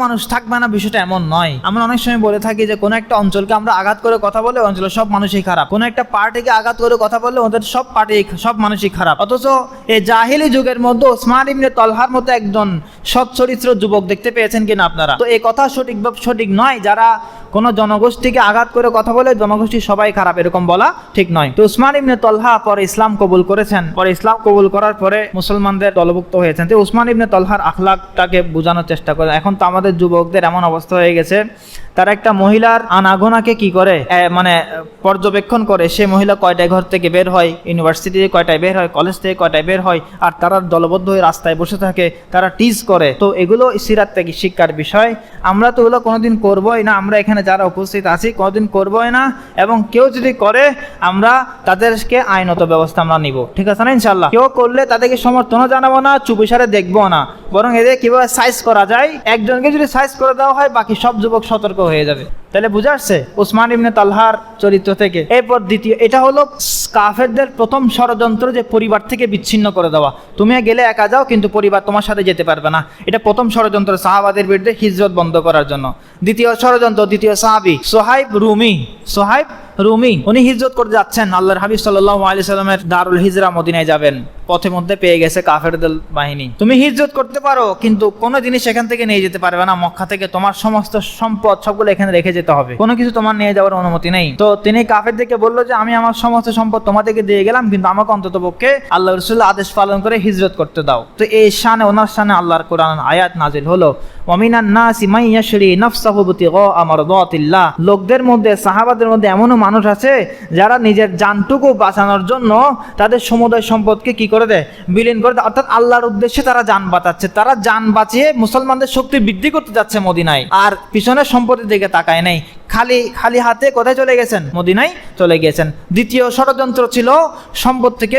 মানুষ থাকবে না, বিষয়টা এমন নয়। আমরা অনেক সময় বলে থাকি যে কোনো একটা অঞ্চলকে আমরা আঘাত করে কথা বলে অঞ্চলের সব মানুষই খারাপ, কোনো একটা পার্টিকে আঘাত করে কথা বললে ওদের সব মানুষই খারাপ। অথচ এই জাহিলি যুগের মধ্যে ওসমান ইবনে তলহার মতো একজন সৎ চরিত্র যুবক দেখতে পেয়েছেন কিনা আপনারা? তো এই কথা সঠিক নয়, যারা কোনো জনগোষ্ঠীকে আঘাত করে কথা বলে জনগোষ্ঠী সবাই খারাপ, এরকম বলা ঠিক নয়। তো উসমান ইবনে তলহা পরে ইসলাম কবুল করেছেন। পরে ইসলাম কবুল করার পরে মুসলমানদের দলভুক্ত হয়েছেন। তো উসমান ইবনে তলহার আখলাকটাকে বোঝানোর চেষ্টা করে। এখন তো আমাদের যুবকদের এমন অবস্থা হয়ে গেছে, তারা একটা মহিলার আনাগোনাকে কি করে, মানে পর্যবেক্ষণ করে। সে মহিলা কয়টায় ঘর থেকে বের হয়, ইউনিভার্সিটি থেকে কয়টায় বের হয়, কলেজ থেকে কয়টায় বের হয়, আর তারা দলবদ্ধ হয়ে রাস্তায় বসে থাকে, তারা টিজ করে। তো এগুলো সিরাত থেকে শিক্ষার বিষয়। আমরা তো এগুলো কোনোদিন করবোই না, আমরা এখানে যারা উপস্থিত আছি কোনোদিন করবোই না, এবং কেউ যদি করে আমরা তাদেরকে আইনত ব্যবস্থা আমরা নিব, ঠিক আছে না ইনশাল্লাহ। কেউ করলে তাদেরকে সমর্থনও জানাবো না, চুপিসারে দেখবো না, বরং এদের কিভাবে সাইজ করা যায়, একজনকে যদি সাইজ করে দেওয়া হয় বাকি সব যুবক সতর্ক হয়ে যাবে। তাহলে বুঝা আসছে উসমান ইবনে তলহার চরিত্র থেকে। এরপর দ্বিতীয়, এটা হলো কাফেরদের প্রথম ষড়যন্ত্র, যে পরিবার থেকে বিচ্ছিন্ন করে দেওয়া। তুমি গেলে একা যাও, কিন্তু পরিবার তোমার সাথে যেতে পারবে না। এটা প্রথম ষড়যন্ত্র সাহাবাদের বিরুদ্ধে হিজরত বন্ধ করার জন্য। দ্বিতীয় ষড়যন্ত্র, দ্বিতীয় সাহাবী সোহাইব রুমি, উনি হিজরত করতে যাচ্ছেন। আল্লাহর হাবিব সাল্লাল্লাহু আলাইহি সাল্লামের দারুল হিজরা মদিনায় যাবেন, পথে মধ্যে পেয়ে গেছে কাফেরদের বাহিনী। তুমি হিজরত করতে পারো, কিন্তু কোনো জিনিস এখান থেকে নিয়ে যেতে পারবে না। মক্কা থেকে তোমার সমস্ত সম্পদ সবগুলো এখানে রেখে যেতে হবে, কোনো কিছু তোমার নিয়ে যাওয়ার অনুমতি নেই। তো তিনি কাফেরদেরকে বললো যে আমি আমার সমস্ত সম্পদ তোমাদেরকে দিয়ে গেলাম, কিন্তু আমাকে অন্ততপক্ষে আল্লাহ রাসূল আদেশ পালন করে হিজরত করতে দাও। তো এই শানে, ওনার শানে আল্লাহর কোরআন আয়াত নাজিল হলো, ওয়ামিনান নাসি মান ইয়াশরি নাফসাহু বিতিগা মারদাতিল্লাহ। লোকদের মধ্যে, সাহাবাদের মধ্যে এমনও মানুষ আছে যারা নিজের জানটুকু বাঁচানোর জন্য তাদের সমুদয় সম্পদকে কি করে দেয়, বিলীন করে দেয়। অর্থাৎ আল্লাহর উদ্দেশ্যে তারা জান বাঁচাচ্ছে, তারা জান বাঁচিয়ে মুসলমানদের শক্তি বৃদ্ধি করতে যাচ্ছে মদিনায়, আর পিছনের সম্পদের দিকে তাকায় নেই। খালি হাতে কোথায় চলে গেছেন? মদিনায় চলে গেছেন। দ্বিতীয় ষড়যন্ত্র ছিল সম্পদ থেকে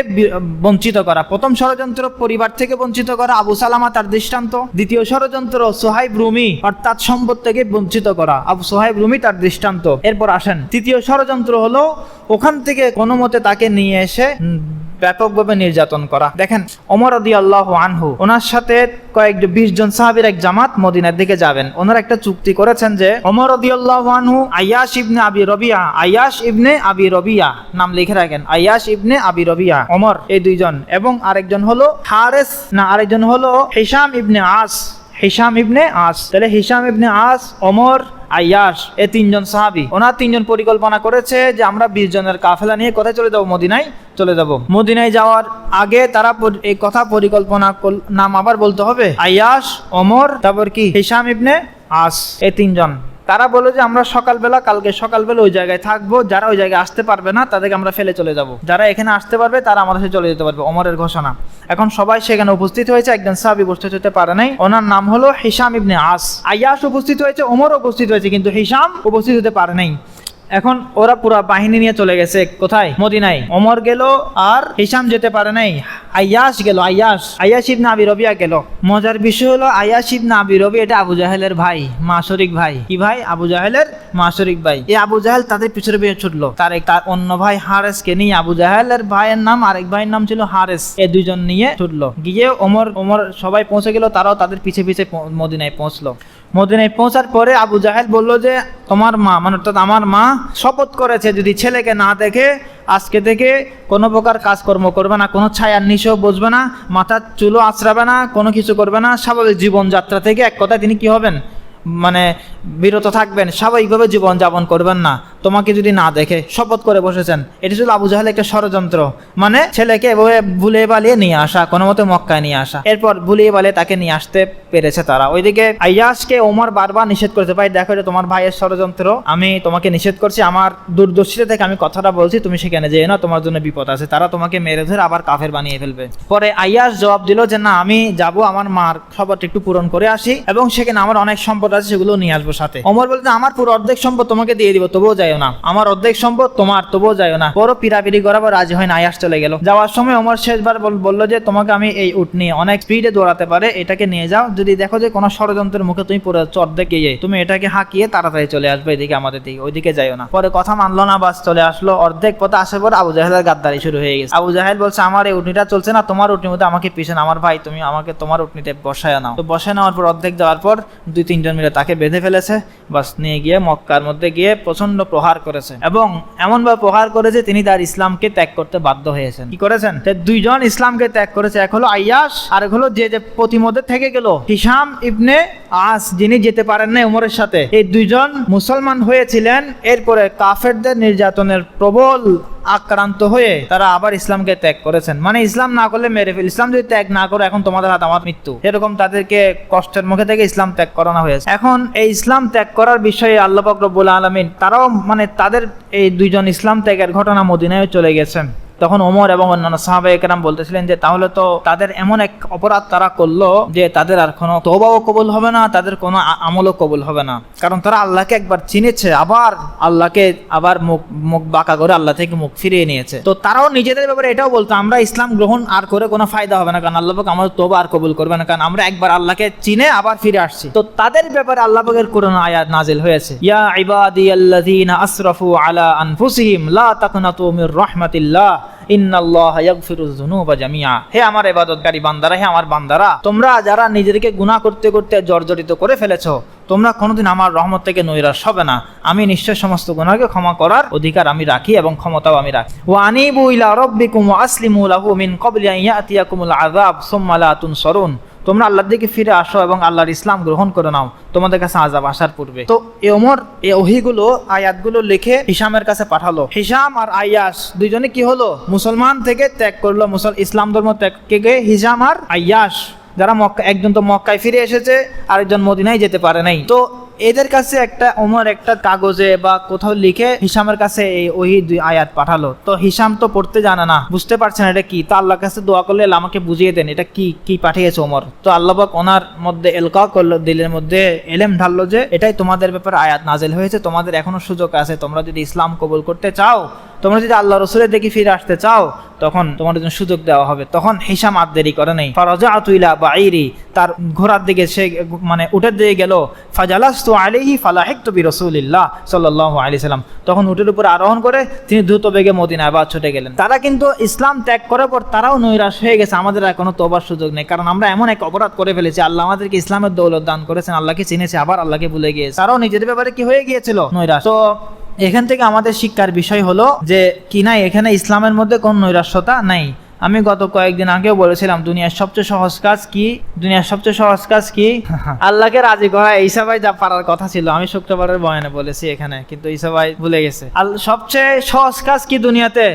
বঞ্চিত করা। প্রথম ষড়যন্ত্র পরিবার থেকে বঞ্চিত করা, আবু সালামা তার দৃষ্টান্ত। দ্বিতীয় ষড়যন্ত্র সোহাইব রুমি, অর্থাৎ সম্পদ থেকে বঞ্চিত করা, আবু সোহাইব রুমি তার দৃষ্টান্ত। এরপর আসেন তৃতীয় ষড়যন্ত্র হলো ওখান থেকে কোনো মতে তাকে নিয়ে এসে ব্যাপকভাবে নির্যাতন করা। দেখেন ওমর রাদিয়াল্লাহু আনহু, ওনার সাথে 20 জন সাহাবীর এক জামাত মদিনার দিকে যাবেন। ওনারা একটা চুক্তি করেছেন যে ওমর রাদিয়াল্লাহু আনহু, আইয়াশ ইবনে আবি রবিয়া নাম লিখে রাখেন, আইয়াশ ইবনে আবি রবিয়া, ওমর, এই দুইজন, এবং আরেকজন হলো আরেকজন হলো হিশাম ইবনে আস। তাহলে হিশাম ইবনে আস, ওমর, আইয়াশ, এই তিনজন সাহাবী। ওনার তিনজন পরিকল্পনা করেছে যে আমরা 20 জনের কাফেলা নিয়ে কোথায় চলে যাবো? মদিনায় চলে যাব। মদিনায় যাওয়ার আগে তারা এই কথা পরিকল্পনা, নাম আবার বলতে হবে, আইয়াশ, ওমর, তারপর কি হিশাম ইবনে আস, এই তিনজন। তারা বলে যে আমরা কালকে সকালবেলা ওই জায়গায় থাকবো, যারা ওই জায়গায় আসতে পারবে না তাদেরকে আমরা ফেলে চলে যাব, যারা এখানে আসতে পারবে তারা আমাদের সাথে চলে যেতে পারবে। ওমরের ঘোষণা। এখন সবাই সেখানে উপস্থিত হয়েছে, একজন সাহাবী উপস্থিত হতে পারে নাই, ওনার নাম হলো হিশাম ইবনে আস। আইয়াশ উপস্থিত হয়েছে, ওমর উপস্থিত হয়েছে, কিন্তু হিশাম উপস্থিত হতে পারে নাই। এখন ওরা পুরা বাহিনী নিয়ে চলে গেছে কোথায়? মদিনায়। ওমর গেল আর হিশাম যেতে পারে নাই, আইয়াস গেল। আইয়াস ইবনে আবি রবিয়া গেল। মজার বিষয় হলো আইয়াস ইবনে আবি রবি এটা আবু জাহেলের ভাই, মাশরিক ভাই। কি ভাই? আবু জাহেলের মাশরিক ভাই। এই আবু জাহেল তাদের পিছনে ছুটলো। তার অন্য ভাই হারেসকে নিয়ে, আবু জাহেলের ভাইয়ের নাম, আরেক ভাইয়ের নাম ছিল হারেস, এই দুইজন নিয়ে ছুটলো। গিয়ে ওমর সবাই পৌঁছে গেল, তারাও তাদের পিছে পিছে মদিনায় পৌঁছলো। মদিনায় পৌঁছার পরে আবু জাহেল বলল যে তোমার মা, মানে অর্থাৎ আমার মা শপথ করেছে যদি ছেলেকে না দেখে আজকে থেকে কোনো প্রকার কাজকর্ম করবে না, কোনো ছায়ার নিচেও বসবে না, মাথার চুলও আঁচড়াবে না, কোনো কিছু করবে না। স্বাভাবিক জীবনযাত্রা থেকে এক কথায় তিনি কি হবেন, মানে বিরত থাকবেন, স্বাভাবিকভাবে জীবনযাপন করবেন না তোমাকে যদি না দেখে। শপথ করে বসেছেন। এটি ছিল আবু জাহেল একটা ষড়যন্ত্র, মানে ছেলেকে এভাবে ভুলিয়ে বালিয়ে নিয়ে আসা, কোনো মতে মক্কায় নিয়ে আসা। এরপর ভুলিয়ে বালিয়ে তাকে নিয়ে আসতে পেরেছে তারা। ওইদিকে আইয়াসকে ওমর বারবার নিষেধ করতে, ভাই দেখো এটা তোমার ভাইয়ের ষড়যন্ত্র, আমি তোমাকে নিষেধ করছি, আমার দূরদর্শিতা থেকে আমি কথাটা বলছি, তুমি সেখানে যেও না, তোমার জন্য বিপদ আছে, তারা তোমাকে মেরে ধরে আবার কাফের বানিয়ে ফেলবে। পরে আইয়াস জবাব দিল যে না, আমি যাব, আমার মার শপথ একটু পূরণ করে আসি এবং সেখানে আমার অনেক সম্পদ আছে, সেগুলো নিয়ে আসবো সাথে। ওমর বলতে আমার পুরো অর্ধেক সম্পদ তোমাকে দিয়ে দিব, তবুও যাইও না, আমার অর্ধেক সম্পদ তোমার, তবুও যাইও না। বড় পিরাপিরি করাবার রাজি হয় না, আইয়াস চলে গেল। যাওয়ার সময় ওমর শেষবার বললো যে তোমাকে আমি এই উট নিয়ে অনেক স্পিডে দৌড়াতে পারে, এটাকে নিয়ে যাও, যদি দেখো যে কোনো ষড়যন্ত্রের মুখে তুমি পড়ে যাচ্ছ অর্ধেক গিয়ে, তুমি এটাকে হাঁকিয়ে তাড়াতাড়ি চলে আসবে এদিকে আমাদের দিকে, ওইদিকে যাইও না। পরে কথা মানলো না, বাস চলে আসলো। অর্ধেক পথে আসার পর আবু জাহেলের গাদ্দারি শুরু হয়ে গেছে। আবু জাহেল বলছে আমার এই উটনিটা চলছে না, তোমার উটনির মধ্যে আমাকে পিছনে, আমার ভাই তুমি আমাকে তোমার উটনিতে বসায় নাও। তো বসায় নেওয়ার পর অর্ধেক যাওয়ার পর 2-3 জন মিলে তাকে বেঁধে ফেলেছে, বাস নিয়ে গিয়ে মক্কার মধ্যে গিয়ে প্রচন্ড প্রহার করেছে এবং এমনভাবে প্রহার করেছে তিনি তার ইসলামকে ত্যাগ করতে বাধ্য হয়েছেন। কি করেছেন? দুইজন ইসলামকে ত্যাগ করেছে, এক হলো আইয়াস আর এক হলো যে প্রতিমধ্যে থেকে গেল হিশাম ইবনে আস, যিনি যেতে পারেন না উমরের সাথে। এই দুইজন মুসলমান হয়েছিলেন, এরপরে কাফেরদের নির্যাতনের প্রবল আক্রান্ত হয়ে তারা আবার ইসলামকে ত্যাগ করেছেন। মানে ইসলাম না করলে মেরে ফেল, ইসলাম যদি ত্যাগ না করো এখন তোমাদের হাতে আমার মৃত্যু, এরকম তাদেরকে কষ্টের মুখে থেকে ইসলাম ত্যাগ করানো হয়েছে। এখন এই ইসলাম ত্যাগ করার বিষয়ে আল্লাহ পাক রব্বুল আলামিন তারাও, মানে তাদের এই দুইজন ইসলাম ত্যাগের ঘটনা মদিনায় চলে গেছেন। তখন ওমর এবং অন্যান্য সাহাবায়ে কেরাম বলতেছিলেন যে তাহলে তো তাদের এমন এক অপরাধ তারা করলো যে তাদের আর কোনো তওবাও কবুল হবে না, তাদের কোনো আমলও কবুল হবে না, কারণ তারা আল্লাহকে একবার চিনেছে, আবার আল্লাহকে আবার মুখ বাঁকা করে আল্লাহ থেকে মুখ ফিরিয়ে নিয়েছে। তো তারাও নিজেদের ব্যাপারে এটাও বলতো আমরা ইসলাম গ্রহণ আর করে কোনো ফায়দা হবে না, কারণ আল্লাহ পাক আমাদের তওবা আর কবুল করবে না, কারণ আমরা একবার আল্লাহকে চিনে আবার ফিরে আসছি। তো তাদের ব্যাপারে আল্লাহ পাকের কোরআন আয়াত নাজিল হয়েছে, ইয়া ইবাদিয়াল্লাযীনা আসরাফু আলা আনফুসিহিম লা তাকনাতু মির রাহমাতিল্লাহ ইন্নাল্লাহা ইয়াগফিরুয যুনুবা জামিআ। হে আমার ইবাদতকারী বান্দারা, হে আমার বান্দারা, তোমরা যারা নিজেদেরকে গুনাহ করতে করতে জর্জরিত করে ফেলেছো, তোমরা কোনোদিন আমার রহমত থেকে নৈরাশ হবে না। আমি নিশ্চয় সমস্ত গুনাহকে ক্ষমা করার অধিকার আমি রাখি এবং ক্ষমতাও আমি রাখি। ওয়া আনিবু ইলা রাব্বিকুম ওয়া আসলিমু লাহু মিন ক্বাবলি আন ইয়াতিয়াকুমুল আযাব সুম্মা লা তুনসারুন। তোমরা আল্লাহর দিকে ফিরে আসো এবং আল্লাহর ইসলাম গ্রহণ করে নাও তোমাদের কাছে আযাব আসার পূর্বে। তো ওমর এই ওহীগুলো, আয়াতগুলো লিখে হিশামের কাছে পাঠালো। হিশাম আর আইয়াস দুইজনে কি হলো, মুসলমান থেকে ত্যাগ করলো, ইসলাম ধর্ম ত্যাগ কে হিশাম আর আইয়াস, যারা মক্কা, একজন তো মক্কায় ফিরে এসেছে, আরেকজন মদিনায় যেতে পারে নাই। তো এদের কাছে একটা ওমর একটা কাগজে বা কোথাও লিখে হিশামের কাছে এই ওই 2 আয়াত পাঠালো। তো হিশাম তো পড়তে জানে না, বুঝতে পারছে না এটা কি। তো আল্লাহর কাছে দোয়া করলে আমাকে বুঝিয়ে দেন এটা কি পাঠিয়েছে ওমর। তো আল্লাহ পাক ওনার মধ্যে এলকা করলো, দিলের মধ্যে এলেম ঢাললো যে এটাই তোমাদের ব্যাপারে আয়াত নাজিল হয়েছে, তোমাদের এখনো সুযোগ আছে, তোমরা যদি ইসলাম কবুল করতে চাও, তোমরা যদি আল্লাহ রাসূলের দিকে ফিরে আসতে চাও, তখন তোমাদের জন্য সুযোগ দেওয়া হবে। তখন হিশাম আর দেরি করে নাই, ফারাজাতু ইলা বাঈরি, তার ঘোড়ার দিকে সে মানে উটের দিকে গেল, ফাজালাস্তু আলাইহি ফালাহিকতু বিরাসূলিল্লাহ সাল্লাল্লাহু আলাইহি সাল্লাম, তখন উটের উপর আরোহণ করে তিনি দ্রুত বেগে মদিনায় আবার ছুটে গেলেন। তারা কিন্তু ইসলাম ত্যাগ করার পর তারাও নৈরাশ হয়ে গেছে, আমাদের আর কোনো তওবার সুযোগ নেই, কারণ আমরা এমন এক অপরাধ করে ফেলেছি, আল্লাহ আমাদেরকে ইসলামের দৌলত দান করেছেন, আল্লাহকে চিনেছে, আবার আল্লাহকে ভুলে গিয়েছে। তারাও নিজেদের ব্যাপারে কি হয়ে গিয়েছিল, নৈরাশ। তো এখান থেকে আমাদের শিক্ষার বিষয় হলো যে কি নাই, এখানে ইসলামের মধ্যে কোন নৈরাশ্যতা নাই। আমি গত কয়েকদিন আগেও বলেছিলাম দুনিয়ার সবচেয়ে সহজ কাজ কি, দুনিয়ার সবচেয়ে সহজ কাজ কি, আল্লাহকে রাজি করা। এই সবাই যা পারার কথা ছিল, আমি শুক্রবারের বয়ানে বলেছি এখানে, কিন্তু এই সবাই ভুলে গেছে। সবচেয়ে সহজ কাজ কি দুনিয়াতে,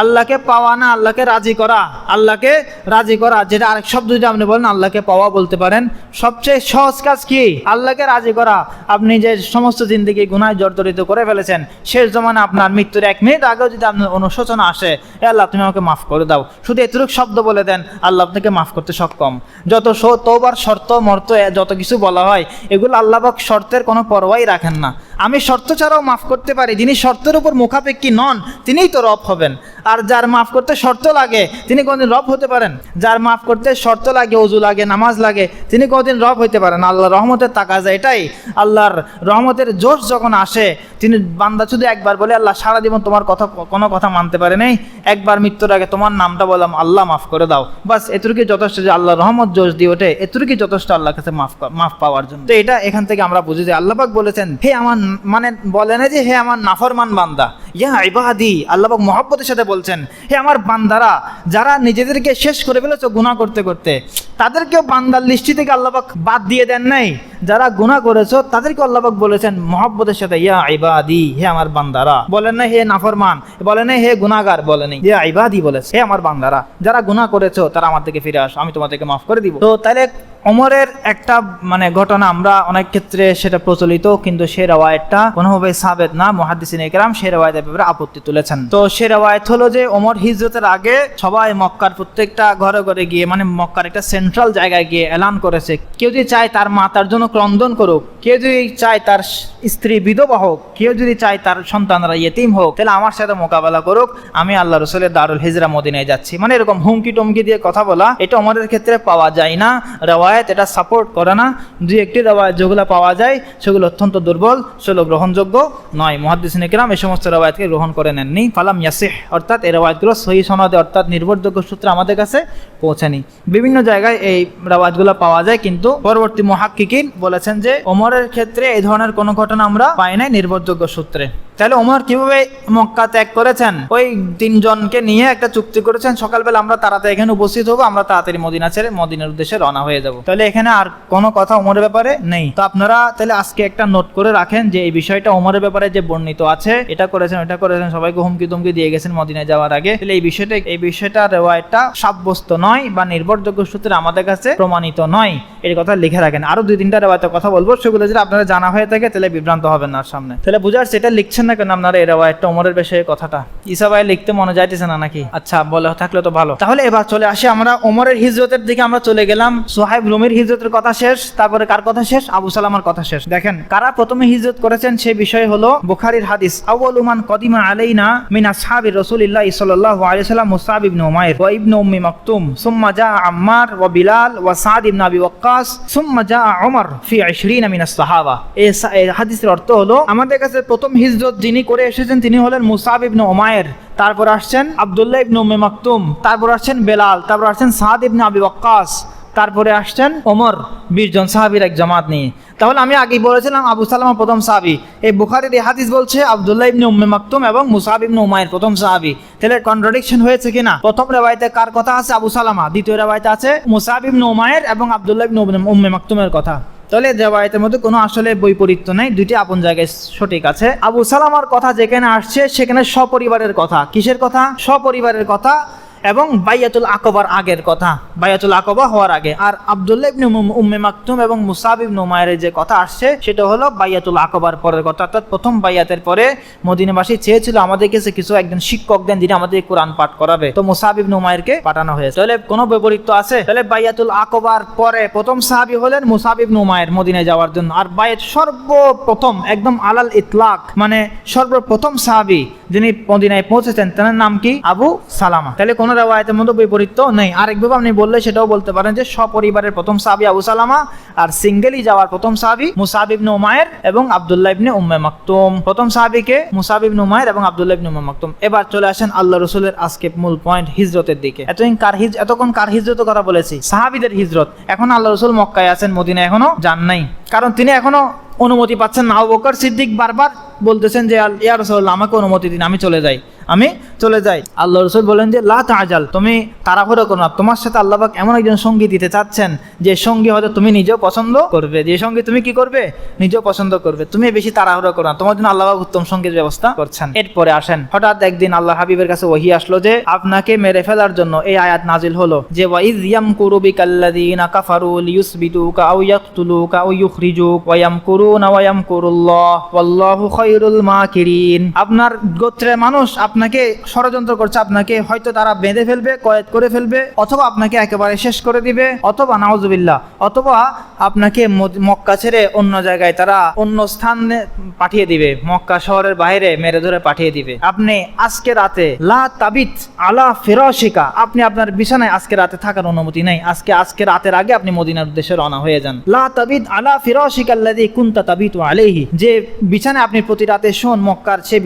আল্লাহকে পাওয়া না, আল্লাহকে রাজি করা, আল্লাহকে রাজি করা, যেটা আরেক শব্দ যদি আপনি বলেন আল্লাহকে পাওয়া বলতে পারেন। সবচেয়ে সহজ কাজ কি, আল্লাহকে রাজি করা। আপনি যে সমস্ত জিন্দেগি গুনায় জর্জরিত করে ফেলেছেন, শেষ জমানে আপনার মৃত্যুর 1 মিনিট আগেও যদি আপনার অনুশোচনা আসে, এ আল্লাহ তুমি আমাকে মাফ করে দাও, শুধু এতটুকু শব্দ বলে দেন, আল্লাহ আপনাকে মাফ করতে সক্ষম। যত তওবার শর্ত মর্ত যত কিছু বলা হয়, এগুলো আল্লাহ পাক শর্তের কোনো পরোয়াই রাখেন না। আমি শর্ত ছাড়াও মাফ করতে পারি, যিনি শর্তের উপর মুখাপেক্ষী নন তিনিই তো রব হবেন। আর যার মাফ করতে শর্ত লাগে তিনি কোনদিন রব হতে পারেন? যার মাফ করতে শর্ত লাগে, ওযু লাগে, নামাজ লাগে, তিনি কোনদিন রব হইতে পারেন? আল্লাহর রহমতের তাকাজা এটাই। আল্লাহর রহমতের জোশ যখন আসে, তিনি বান্দা শুধু একবার বলে আল্লাহ সারা জীবন তোমার কথা কোনো কথা মানতে পারে নাই, একবার মৃত্যুর আগে তোমার নামটা বললাম, আল্লাহ মাফ করে দাও, বাস এতটুকুই যথেষ্ট। যে আল্লাহর রহমত জোশ দিয়ে ওঠে, এতটুকুই যথেষ্ট আল্লাহর কাছে মাফ পাওয়ার জন্য। তো এটা এখান থেকে আমরা বুঝি যে আল্লাহ পাক বলেছেন হে আমার, মানে বলে না যে হে আমার নাফরমান বান্দা, ইয়া ইবাদি, আল্লাহ পাক মহব্বতের সাথে বলছেন হে আমার বান্দারা, যারা নিজেদেরকে শেষ করে ফেলেছো গুনাহ করতে করতে, তাদেরকেও বান্দার লিস্টি থেকে আল্লাহ পাক বাদ দিয়ে দেন নাই। যারা গুনাহ করেছো তাদেরকে আল্লাহ পাক বলেছেন মহব্বতের সাথে ইয়া ইবাদি, হে আমার বান্দারা। বলেন না হে নাফরমান, বলেন না হে গুনাহগার, বলেন ইয়া ইবাদি বলেছে, হে আমার বান্দারা, যারা গুনাহ করেছো তারা আমার দিকে ফিরে আসো, আমি তোমাদেরকে মাফ করে দিব। তো তাহলে ওমরের একটা মানে ঘটনা আমরা অনেক ক্ষেত্রে সেটা প্রচলিত, কিন্তু সে রওয়ায়েতটা কোনোভাবে সাবেত না। মুহাদ্দিসিনে কেরাম সে রওয়ায়েতের ব্যাপারে আপত্তি তুলেছেন। তো সে রওয়ায়েত হলো যে ওমর হিজরতের আগে সবাই মক্কার প্রত্যেকটা ঘরে ঘরে গিয়ে, মানে মক্কার একটা সেন্ট্রাল জায়গায় গিয়ে এলান করেছে, কেউ যদি চায় তার মা তার জন্য ক্রন্দন করুক, কেউ যদি চায় তার স্ত্রী বিধবা হোক, কেউ যদি চায় তার সন্তানরা ইয়েতিম হোক, তাহলে আমার সাথে মোকাবেলা করুক, আমি আল্লাহ রাসূলের দারুল হিজরা মদিনায় যাচ্ছি। মানে এরকম হুমকি টমকি দিয়ে কথা বলা, এটা ওমরের ক্ষেত্রে পাওয়া যায় না। এটা সাপোর্ট করে না। দুই একটি রওয়ায়াত যেগুলো পাওয়া যায় সেগুলো অত্যন্ত দুর্বল, সেগুলো গ্রহণযোগ্য নয়। মুহাদ্দিসিনে কেরাম এই সমস্ত রওয়ায়াতকে গ্রহণ করে নেননি। ফালাম ইয়াসিহ, অর্থাৎ এই রওয়ায়াতগুলো সহিহ সনদে অর্থাৎ নির্ভরযোগ্য সূত্রে আমাদের কাছে পৌঁছানি। বিভিন্ন জায়গায় এই রওয়ায়াতগুলো পাওয়া যায়, কিন্তু পরবর্তী মুহাক্কিকিন বলেছেন যে ওমরের ক্ষেত্রে এই ধরনের কোনো ঘটনা আমরা পাই নাই নির্ভরযোগ্য সূত্রে। তাহলে ওমর কিভাবে মক্কা ত্যাগ করেছেন? ওই তিনজনকে নিয়ে একটা চুক্তি করেছেন, সকালবেলা আমরা তাড়াতাড়ি এখানে উপস্থিত হবো, আমরা তাড়াতাড়ি মদিনা ছেড়ে মদিনার উদ্দেশ্যে রওনা হয়ে যাব। তাহলে এখানে আর কোনো কথা ওমরের ব্যাপারে নেই। তো আপনারা তাহলে আজকে একটা নোট করে রাখেন যে এই বিষয়টা ওমরের ব্যাপারে যে বর্ণিত আছে, এটা করেছেন ওটা করেছেন, সবাইকে হুমকি তুমকি দিয়ে গেছেন মদিনায় যাওয়ার আগে, তাহলে এই বিষয়টা রেওয়ায়েতটা সাব্যস্ত নয় বা নির্ভরযোগ্য সূত্রে আমাদের কাছে প্রমাণিত নয়, এই কথা লিখে রাখেন। আরো দুই তিনটা রেওয়ায়েতের কথা বলবো, সেগুলো যদি আপনারা জানা হয়ে থাকে তাহলে বিভ্রান্ত হবেন না সামনে। তাহলে বুঝার সেটা লিখছেন না কেন আপনারা এই রেওয়ায়েতটা ওমরের বিষয়ে কথাটা? ঈসা ভাই লিখতে মনে যাইতেছে না নাকি? আচ্ছা, বলে থাকলে তো ভালো। তাহলে এবার চলে আসি আমরা ওমরের হিজরতের দিকে। আমরা চলে গেলাম, সুহাইব রুমির হিজরতের কথা শেষ, তারপরে কার কথা শেষ? আবু সালামার কথা শেষ। দেখেন কারা প্রথমে হিজরত করেছেন সে বিষয় হলো বুখারীর হাদিস, আউয়ালু মান কদিমা আলাইনা মিন আসহাবি রাসূলিল্লাহ সাল্লাল্লাহু আলাইহি ওয়াসাল্লাম মুসআব ইবনে উমাইর ওয়া ইবনে উম্মি মাকতুম, সুম্মা জা আম্মার ওয়া বিলাল ওয়া সাদ ইবনে আবি ওয়াক্কাস, সুম্মা জা উমর ফি 20 মিন আস-সাহাবা। এই হাদিসের অর্থ হলো আমাদের কাছে প্রথম হিজরত যিনি করে এসেছেন তিনি হলেন মুসআব ইবনে উমাইর, তারপর আসছেন আব্দুল্লাহ ইবনে উম্মি মাকতুম, তারপর আসছেন বেলাল, তারপর আসছেন সাদ ইবনে আবি ওয়াক্কাস, তারপরে আসছেন ওমর, 20 জন সাহাবীর এক জামাত নিয়ে। তাহলে আমি আগেই বলেছিলাম আবু সালামা প্রথম সাহাবী। এই বুখারীর এই হাদিস বলছে আব্দুল্লাহ ইবনে উম্মি মাকতুম এবং মুসআব ইবনে উমাইর প্রথম সাহাবী। তাহলে কন্ট্রাডিকশন হয়েছে কিনা? প্রথম রিওয়ায়াতে কার কথা আছে? আবু সালামা। দ্বিতীয় রিওয়ায়াতে আছে মুসআব ইবনে উমাইর এবং আব্দুল্লাহ ইবনে উম্মি মাকতুমের কথা। তাহলে রিওয়ায়াতের মধ্যে কোনো আসলে বৈপরীত্য নেই, দুইটি আপন জায়গায় সঠিক আছে। আবু সালামার কথা যেখানে আসছে সেখানে সপরিবারের কথা। কিসের কথা? সপরিবারের কথা এবং বাইয়াতুল আকবার আগের কথা, বাইয়াতুল আকবা হওয়ার আগে। আর আব্দুল্লাহ ইবনে উম্মি মাকতুম এবং মুসআব ইবনে উমাইরের যে কথা আসছে সেটা হলো বাইয়াতুল আকবার পরের কথা, অর্থাৎ প্রথম বাইয়াতের পরে মদিনাবাসী চেয়েছিল আমাদের কাছে কিছু একজন শিক্ষক দেন যিনি আমাদের কোরআন পাঠ করাবে, তো মুসআব ইবনে উমাইরকে পাঠানো হয়েছে। তাহলে কোনো বিপরীত্য আছে? তাহলে বাইয়াতুল আকবার পরে প্রথম সাহাবী হলেন মুসআব ইবনে উমাইর মদিনায় যাওয়ার জন্য। আর বাইয়াত সর্বপ্রথম একদম আলাল ইতলাক, মানে সর্বপ্রথম সাহাবী যিনি মদিনায় পৌঁছেছেন তার নাম কি? আবু সালামা। তাহলে কোন রিওয়ায়াতের মধ্যে বৈপরীত্য নেই। আরেকভাবে আপনি বললে সেটাও বলতে পারেন যে সপরিবারের প্রথম সাহাবী আবু সালামা, আর সিঙ্গেলি যাওয়ার প্রথম সাহাবী মুসআব ইবনে উমাইর এবং আব্দুল্লাহ ইবনে উম্মি মাকতুম। প্রথম সাহাবীকে মুসআব ইবনে উমাইর এবং আব্দুল্লাহ ইবনে উম্মি মাকতুম। এবার চলে আসেন আল্লাহ রাসূলের আজকে মূল পয়েন্ট, হিজরতের দিকে। এতক্ষণ কার হিজরতের কথা বলেছি? সাহাবীদের হিজরত। এখন আল্লাহ রাসূল মক্কায় আছেন, মদিনায় এখনো যান নাই, কারণ তিনি এখনো অনুমতি পাচ্ছেন না। আবু বকর সিদ্দিক বারবার বলতেছেন যে ইয়া রাসূলুল্লাহ আমাকে অনুমতি দিন, আমি চলে যাই। আল্লাহ রাসূল বলেন যে লা তাআজাল, তুমি তাড়াহুড়ো করো না। তোমার সাথে আল্লাহ পাক এমন একজন সঙ্গী দিতে চাচ্ছেন যে সঙ্গী হয়তো তুমি নিজেও পছন্দ করবে, যে সঙ্গী তুমি কি করবে? নিজেও পছন্দ করবে। তুমি বেশি তাড়াহুড়ো করো না, তোমার জন্য আল্লাহ পাক উত্তম সঙ্গীর ব্যবস্থা করছেন। এরপরে আসেন, হঠাৎ একদিন আল্লাহ হাবিবের কাছে ওহী আসলো যে আপনাকে মেরে ফেলার জন্য এই আয়াত নাজিল হলো যে ওয়াইয ইয়ামকুরু বিকাল্লাযীনা কাফারু লিয়ুসবিতুকা আও ইয়াকতুলুকা আও ইউখরিজুকা ওয়া ইয়ামকুরুনা ওয়া ইয়ামকুরুল্লাহ ওয়াল্লাহু খায়রুল মাকিরিন। আপনার গোত্রের মানুষ আপনাকে ষড়যন্ত্র করছে, আপনাকে হয়তো তারা বেঁধে ফেলবে, কয়েদ করে ফেলবে, অথবা আপনাকে একেবারে শেষ করে দিবে, অথবা নাউজুবিল্লাহ, অথবা আপনাকে মক্কা ছেড়ে অন্য জায়গায় তারা অন্য স্থানে পাঠিয়ে দিবে, মক্কা শহরের বাইরে মেরে ধরে পাঠিয়ে দিবে। আপনি আজকে রাতে লা তাবিত আলা ফিরাশিকা, আপনি আপনার বিছানায় আজকে রাতে থাকার অনুমতি নেই। আজকে রাতের আগে আপনি মদিনার উদ্দেশ্যে রওনা হয়ে যান। লা তাবিত আলা ফিরাশিকা আল্লাযী কুনতা তাবিতু আলাইহি, যে বিছানায় আপনি প্রতি রাতে শোন মক্কার সেই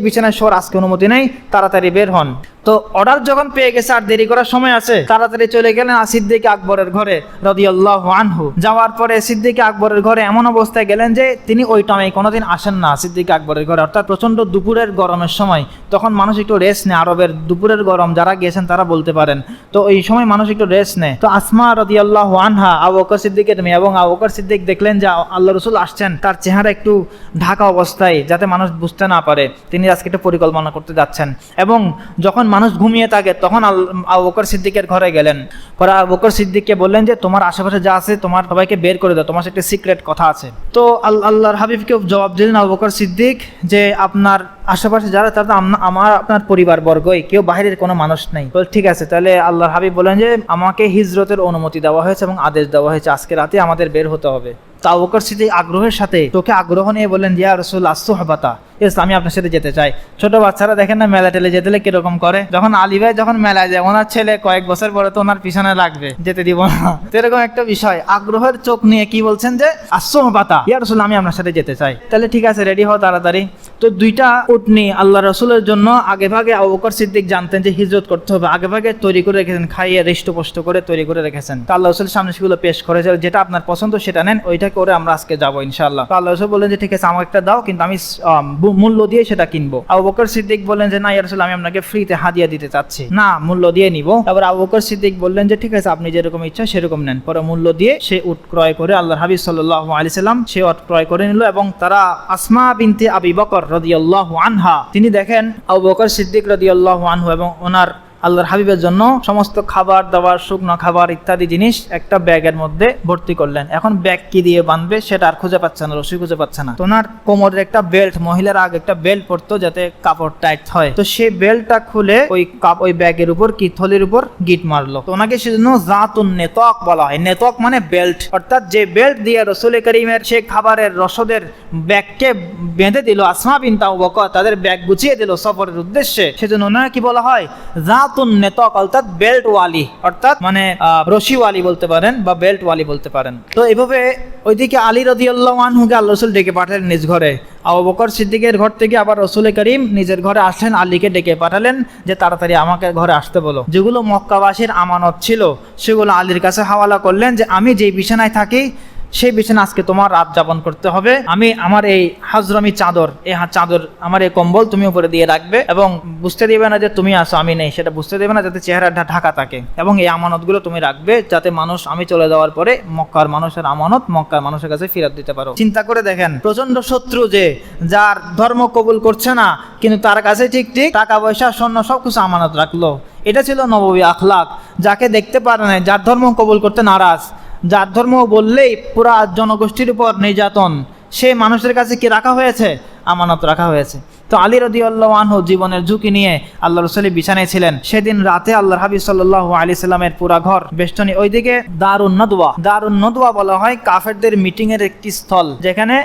বিছানায় শোয়ার আজকে অনুমতি নেই, তাড়াতাড়ি বের হন। তো অর্ডার যখন পেয়ে গেছে, আর দেরি করার সময় আছে, তাড়াতাড়ি চলে গেলেন সিদ্দিক আকবরের ঘরে রাদিয়াল্লাহু আনহু। যাওয়ার পরে সিদ্দিক আকবরের ঘরে এমন অবস্থায় গেলেন যে তিনি ওই টাইমে কোনোদিন আসেন না সিদ্দিক আকবরের ঘরে, অর্থাৎ প্রচন্ড দুপুরের গরমের সময়। তখন মানুষ একটু রেস্ট নেয়, আরবের দুপুরের গরম যারা গিয়েছেন তারা বলতে পারেন। তো এই সময় মানুষ একটু রেস্ট নেয়। তো আসমা রাদিয়াল্লাহু আনহা আবু বকর সিদ্দিকের মেয়ে, এবং আবু বকর সিদ্দিক দেখলেন যে আল্লাহ রাসূল আসছেন, তার চেহারা একটু ঢাকা অবস্থায়, যাতে মানুষ বুঝতে না পারে তিনি আজকে একটা পরিকল্পনা করতে যাচ্ছেন। এবং যখন মানুষ ঘুমিয়ে থাকে তখন আবু বকর সিদ্দিকের ঘরে গেলেন। পরে আবু বকর সিদ্দিককে বললেন যে তোমার আশেপাশে যা আছে তোমার সবাইকে বের করে দাও, তোমার সাথে একটা সিক্রেট কথা আছে। তো আল্লাহর হাবিবকে জবাব দিলেন আবু বকর সিদ্দিক যে আপনার আশেপাশে যারা তারা আপনার পরিবারবর্গই, কেউ বাইরের কোনো মানুষ নেই। বল ঠিক আছে, তাহলে আল্লাহর হাবিব বলেন যে আমাকে হিজরতের অনুমতি দেওয়া হয়েছে এবং আদেশ দেওয়া হয়েছে, আজকে রাতে আমাদের বের হতে হবে। তো আবু বকর সিদ্দিক আগ্রহের সাথে, চোখে আগ্রহ নিয়ে বললেন ইয়া রাসূলুল্লাহ সুহবাতা, ইয়েস আমি আপনার সাথে যেতে চাই। ছোট বাচ্চারা দেখেন না মেলা টেলে যেতে কিরকম করে, যখন আলী ভাই যখন মেলায় যায় ওনার ছেলে কয়েক বছর পরে তো ওনার পিছনে লাগবে, যেতে দিব না, এরকম একটা বিষয়। আগ্রহের চোখ নিয়ে কি বলছেন যে আসুহবাতা, ইয়া রাসূলুল্লাহ আমি আপনার সাথে যেতে চাই। তাহলে ঠিক আছে, রেডি হও তাড়াতাড়ি। তো দুইটা উটনি আল্লাহ রাসূলের জন্য আগে ভাগে আবু বকর সিদ্দিক জানতেন যে হিজরত করতে হবে, আগে ভাগে তৈরি করে রেখেছেন, খাইয়ে হৃষ্টপুষ্ট করে তৈরি করে রেখেছেন। আল্লাহ রাসূলের সামনে সেগুলো পেশ করেছে, যেটা আপনার পছন্দ সেটা নেন, ওইটা করে আমরা আজকে যাবো ইনশাআল্লাহ। তো আল্লাহ রাসূল বললেন যে ঠিক আছে আমাকে একটা দাও, কিন্তু আমি মূল্য দিয়ে সেটা কিনবো। আবু বকর সিদ্দিক বললেন যে না ইয়া রাসূলুল্লাহ আমি আপনাকে ফ্রিতে হাদিয়া দিতে চাচ্ছি, না মূল্য দিয়ে নিব। তারপর আবু বকর সিদ্দিক বললেন যে ঠিক আছে আপনি যেরকম ইচ্ছা সেরকম নেন। পরে মূল্য দিয়ে সে উট ক্রয় করে আল্লাহর হাবিব সাল্লাল্লাহু আলাইহি সাল্লাম সে উট ক্রয় করে নিল। এবং তারা আসমা বিনতে আবি বকর রাদিয়াল্লাহু আনহা, তিনি দেখেন আবু বকর সিদ্দিক রাদিয়াল্লাহু আনহু এবং ওনার আল্লাহর হাবিবের জন্য সমস্ত খাবার দাবার, শুকনো খাবার ইত্যাদি জিনিস একটা ব্যাগের মধ্যে ভর্তি করলেন। এখন ব্যাগ কি দিয়ে বাঁধবে সেটা আর খুঁজে পাচ্ছে না, রশি খুঁজে পাচ্ছে না। তো ওনার কোমরের একটা বেল্ট, মহিলারা আগে একটা বেল্ট পরতো যাতে কাপড় টাইট হয়, তো সেই বেল্টটা খুলে ওই ব্যাগের উপর কি থলির উপর গিট মারলো। তো ওনাকে সেজন্য জাতুন নেতক বলা হয়। নেতক মানে বেল্ট, অর্থাৎ যে বেল্ট দিয়ে রাসূল করিমের সে খাবারের রসদের ব্যাগকে বেঁধে দিল আসমা বিনতে আবু বকর, তাদের ব্যাগ গুছিয়ে দিল সফরের উদ্দেশ্যে, সেজন্য ওনারা কি বলা হয় নেতক, অর্থাৎ বেল্ট ওয়ালি, অর্থাৎ মানে রশি ওয়ালি বলতে পারেন বা বেল্ট ওয়ালি বলতে পারেন। তো এভাবে ওইদিকে আলী রাদিয়াল্লাহু আনহুকে আল্লাহ রাসূল ডেকে পাঠালেন নিজ ঘরে। আবু বকর সিদ্দিকের ঘর থেকে আবার রাসূল করিম নিজের ঘরে আসলেন, আলীকে ডেকে পাঠালেন যে তাড়াতাড়ি আমাকে ঘরে আসতে বলো। যেগুলো মক্কাবাসীর আমানত ছিল সেগুলো আলীর কাছে হাওয়ালা করলেন যে আমি যেই বিছানায় থাকি সেই বিছানা আজকে তোমার রাত যাপন করতে হবে। আমি আমার এই হাজরামি চাদর, আমার এই কম্বল তুমি উপরে দিয়ে রাখবে এবং বুঝতে দেবে না যে তুমি আসো আমি নেই, সেটা বুঝতে দেবে না, যাতে চেহারাটা ঢাকা থাকে। এবং এই আমানতগুলো তুমি রাখবে যাতে মানুষ আমি চলে যাওয়ার পরে মক্কার মানুষের আমানত মক্কার মানুষের কাছে ফেরত দিতে পারো। চিন্তা করে দেখেন, প্রচন্ড শত্রু যে যার ধর্ম কবুল করছে না, কিন্তু তার কাছে ঠিক টাকা পয়সা স্বর্ণ সবকিছু আমানত রাখলো। এটা ছিল নববী আখলাক। যাকে দেখতে পারে না, যার ধর্ম কবুল করতে নারাজ, যার ধর্ম বললেই পুরা জনগোষ্ঠীর উপর নির্যাতন, সে মানুষের কাছে কি রাখা হয়েছে? আমানত রাখা হয়েছে। তো আলী রাদিয়াল্লাহু আনহু জীবনের ঝুঁকি নিয়ে আল্লাহ রাসূলের বিছানায় ছিলেন। সেদিন রাতে আল্লাহর হাবিব সাল্লাল্লাহু আলাইহি সাল্লামের পুরা ঘর বেষ্টনী। ওইদিকে দারুন নদওয়া বলা হয় কাফেরদের মিটিং এর একটি স্থল, যেখানে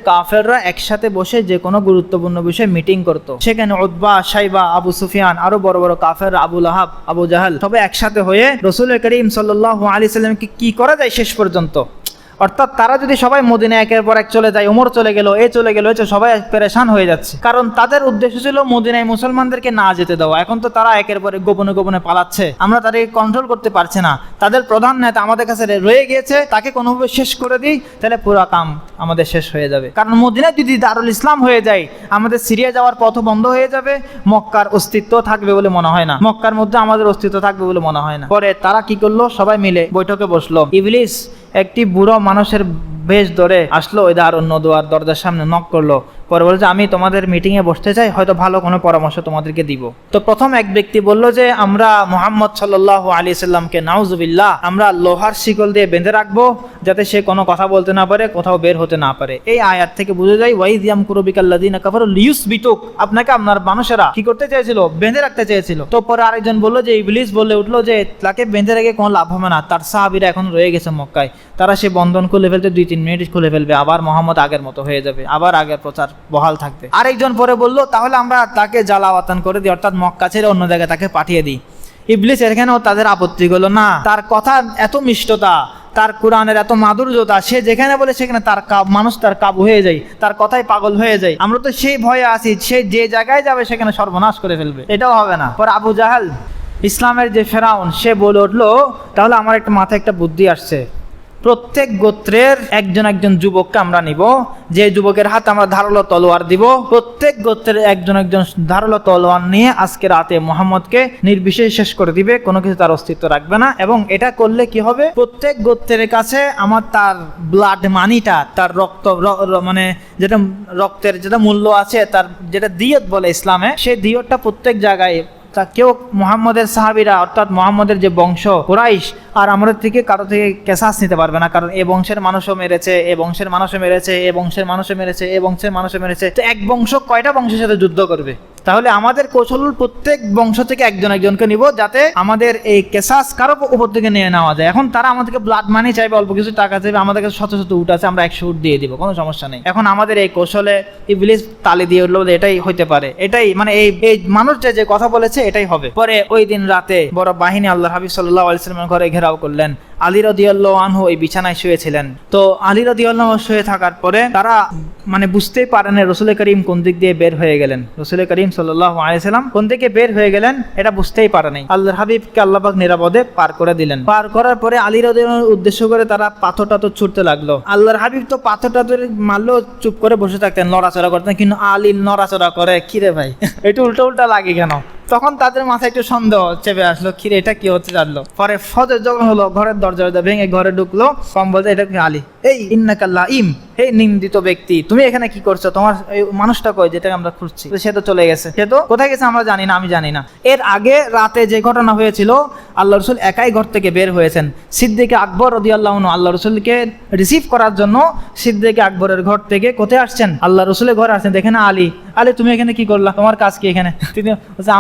কাফেররা একসাথে বসে যে কোনো গুরুত্বপূর্ণ বিষয়ে মিটিং করত। সেখানে উতবা, শাইবা, আবু সুফিয়ান, আরো বড় বড় কাফের, আবু লাহাব, আবু জাহাল সবাই একসাথে হয়ে রাসূল করিম সাল্লাল্লাহু আলাইহি সাল্লামকে কি করা যায় শেষ পর্যন্ত, অর্থাৎ তারা যদি সবাই মদিনায় একের পর এক চলে যায়, ওমর চলে গেল, সবাই পেরেশান হয়ে যাচ্ছে। কারণ তাদের উদ্দেশ্য ছিল মদিনায় মুসলমানদেরকে না যেতে দেওয়া। এখন তো তারা একের পর এক গোপনে পালাচ্ছে, আমরা তাদেরকে কন্ট্রোল করতে পারছি না। তাদের প্রধান নেতা আমাদের কাছে রয়ে গিয়েছে, তাকে কোনোভাবে শেষ করে দিই, তাহলে পুরো কাম আমাদের শেষ হয়ে যাবে। কারণ মদিনায় যদি দারুল ইসলাম হয়ে যায়, আমাদের সিরিয়া যাওয়ার পথ বন্ধ হয়ে যাবে, মক্কার অস্তিত্ব থাকবে বলে মনে হয় না, মক্কার মধ্যে আমাদের অস্তিত্ব থাকবে বলে মনে হয় না। পরে তারা কি করলো, সবাই মিলে বৈঠকে বসলো। ইবলিস একটি বুড়ো মানুষের বেশ ধরে আসলো, ওই দারুন নদওয়ার দরজার সামনে নক করলো। পরে বলল যে আমি তোমাদের মিটিংয়ে বসতে চাই, হয়তো ভালো কোনো পরামর্শ তোমাদেরকে দিব। তো প্রথম এক ব্যক্তি বলল যে আমরা মুহাম্মদ সাল্লাল্লাহু আলাইহি সাল্লামকে নাউজুবিল্লাহ আমরা লোহার শিকল দিয়ে বেঁধে রাখবো, যাতে সে কোনো কথা বলতে না পারে, কোথাও বের হতে না পারে। এই আয়াত থেকে বোঝা যায় ওয়াইদ ইয়ামকুরু বিকাল্লাযিনা কাফারু লিয়ুসবিতুক, আপনাকে আপনার মানুষেরা কি করতে চেয়েছিল, বেঁধে রাখতে চেয়েছিল। তো পরে আরেকজন বলল যে ইবলিস বলে উঠলো যে তাকে বেঁধে রেখে কোনো লাভ হবে না, তার সাহাবীরা এখন রয়ে গেছে মক্কায়, তারা সে বন্ধন খুলে ফেলতে 2-3 মিনিট খুলে ফেলবে, আবার মোহাম্মদ আগের মতো হয়ে যাবে, আবার আগের প্রচার বহাল থাকবে। আরেকজন পরে বলল তাহলে আমরা তাকে জ্বালাওয়াতান করে দিই, অর্থাৎ মক্কা ছেড়ে অন্য জায়গায় তাকে পাঠিয়ে দিই। ইবলিস এখানেও তাদের আপত্তি হলো না, তার কথা এত মিষ্টতা, তার কোরআনের এত মাধুর্যতা, সে যেখানে বলে সেখানে তার মানুষ তার কাবু হয়ে যায়, তার কথাই পাগল হয়ে যায়। আমরা তো সেই ভয়ে আছি সে যে জায়গায় যাবে সেখানে সর্বনাশ করে ফেলবে, এটাও হবে না। পর আবু জাহাল ইসলামের যে ফেরাউন, সে বলে উঠলো তাহলে আমার একটা মাথায় একটা বুদ্ধি আসছে, প্রত্যেক গোত্রের একজন একজন যুবককে আমরা নিব, যে যুবকের হাতে আমরা ধারালো তলোয়ার দিব, প্রত্যেক গোত্রের একজন একজন ধারালো তলোয়ার নিয়ে আজকে রাতে মোহাম্মদকে নির্বিশেষে শেষ করে দিবে, কোনো কিছু তার অস্তিত্ব রাখবে না। এবং এটা করলে কি হবে, প্রত্যেক গোত্রের কাছে আমার তার ব্লাড মানিটা, তার রক্ত মানে যেটা রক্তের যেটা মূল্য আছে, তার যেটা দিয়ত বলে ইসলামে, সেই দিয়তটা প্রত্যেক জায়গায় কেউ মুহাম্মদের সাহাবীরা অর্থাৎ মুহাম্মদের যে বংশ কুরাইশ আর আমাদের থেকে কারো থেকে কেসাস নিতে পারবে না, কারণ এ বংশের মানুষও মেরেছে, এ বংশের মানুষও মেরেছে, এ বংশের মানুষও মেরেছে, এ বংশের মানুষও মেরেছে। তো এক বংশ কয়টা বংশের সাথে যুদ্ধ করবে? তাহলে আমাদের কৌশল প্রত্যেক বংশ থেকে একজন একজনকে নিব, যাতে আমাদের এই কেসাস কারো উপর থেকে নিয়ে নেওয়া যায়। এখন তারা আমাদেরকে ব্লাড মানি চাইবে, অল্প কিছু টাকা চাইবে, আমাদের কাছে শত শত উট আছে, আমরা 100 উট দিয়ে দিব, কোনো সমস্যা নেই। এখন আমাদের এই কৌশলে ইবলিস তালি দিয়ে উঠলো, এটাই হইতে পারে, এটাই মানে এই মানুষ যে কথা বলেছে এটাই হবে। পরে ওই দিন রাতে বড় বাহিনী আল্লাহর হাবিব সাল্লাল্লাহু আলাইহি ওয়াসাল্লামের ঘরে ঘেরাও করলেন। আলী রাদিয়াল্লাহু আনহু এই বিছানায় শুয়েছিলেন। তো আলী রাদিয়াল্লাহু আনহু শুয়ে থাকার পরে তারা মানে বুঝতেই পারেন রসুল করিম কোন দিক দিয়ে বের হয়ে গেলেন, রসুল করিম সাল্লাল্লাহু আলাইহি ওয়াসাল্লাম কোন দিকে বের হয়ে গেলেন এটা বুঝতেই পারে নাই। আল্লাহর হাবিবকে আল্লাহ পাক নিরাপদে পার করে দিলেন। পার করার পরে আলী রাদিয়াল্লাহু আনহু উদ্দেশ্য করে তারা পাথর টাথর ছুটতে লাগলো। আল্লাহর হাবিব তো পাথর টাথর মারলেও চুপ করে বসে থাকতেন, নড়াচড়া করতেন, কিন্তু আলী নড়াচড়া করে, কিরে ভাই একটু উল্টা উল্টা লাগে কেন? তখন তাদের মাথায় একটু সন্দেহ চেপে আসলো, কিরে এটা কি হচ্ছে জানলো। পরে ফজর যখন হলো, ঘরের দরজা ভেঙে ঘরে ঢুকলো, কম বলতে এটা কি আলী, এই ইন্নাকা লাইম, হে নিন্দিত ব্যক্তি, তুমি এখানে কি করছো? তোমার এই মানুষটা কই যেটাকে আমরা খুঁজছি? সে তো চলে গেছে। সে তো কোথায় গেছে আমরা জানি না, আমি জানি না। এর আগে রাতে যে ঘটনা হয়েছিল, আল্লাহ রসুল একাই ঘর থেকে বের হয়েছেন। সিদ্দিক আকবর রাদিয়াল্লাহু আনহু আল্লাহ রসুলকে রিসিভ করার জন্য সিদ্দিক আকবরের ঘর থেকে কোথায় আসছেন? আল্লাহ রসুলের ঘরে আসছেন। দেখেন আলী, আলী তুমি এখানে কি করলা? তোমার কাজ কি এখানে? তিনি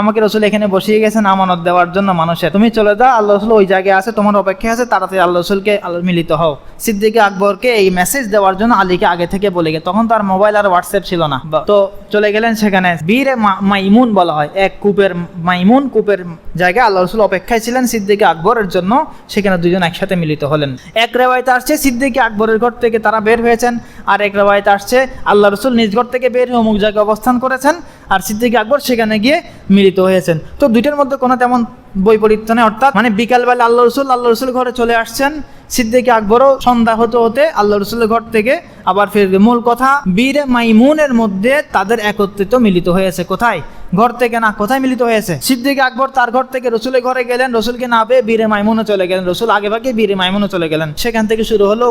আমাকে রসুল এখানে বসিয়ে গেছেন আমানত দেওয়ার জন্য মানুষের, তুমি চলে যাও, আল্লাহ রসুল ওই জায়গায় আছে, তোমার অপেক্ষা আছে, তাড়াতাড়ি আল্লাহ রসুলকে মিলিত হও। সিদ্দিক আকবরকে এই মেসেজ দেওয়ার জন্য আলীকে আগে থেকে বলে গে, তখন তার মোবাইল আর হোয়াটসঅ্যাপ ছিল না। তো চলে গেলেন সেখানে, বীরে মাইমুন বলা হয়, এক কূপের মাইমুন কূপের জায়গায় আল্লাহ রসুল অপেক্ষায় ছিলেন সিদ্দিক আকবরের জন্য। সেখানে দুজন একসাথে মিলিত হলেন। এক রেওয়ায়েতে আসছে সিদ্দিক আকবরের ঘর থেকে তারা বের হয়েছেন, আর এক রেওয়ায়েতে আসছে আল্লাহ রসুল নিজ ঘর থেকে বের হয়ে অমুক জায়গায় অবস্থান করেছেন, আর সিদ্দিক আকবর সেখানে গিয়ে মিলিত হয়েছেন। তো দুইটার মধ্যে কোনো তেমন বৈপরীত্য নেই, অর্থাৎ মানে বিকালবেলা আল্লাহ রসুল ঘরে চলে আসছেন, সিদ্দিক আকবরও সন্ধ্যা হতে হতে আল্লাহ রসুলের ঘর থেকে আবার ফিরবে। মূল কথা, বীরে মাইমুনের মধ্যে তাদের একত্রিত মিলিত হয়েছে। কোথায়? ঘর থেকে না, কোথায় মিলিত হয়েছে? সিদ্দিক আকবর তার ঘর থেকে রসুলের ঘরে গেলেন, রসুলকে না পেয়ে বীরে মাইমুনে চলে গেলেন, রসুল আগে ভাগে বীরে মাইমুনে চলে গেলেন। সেখান থেকে শুরু হলো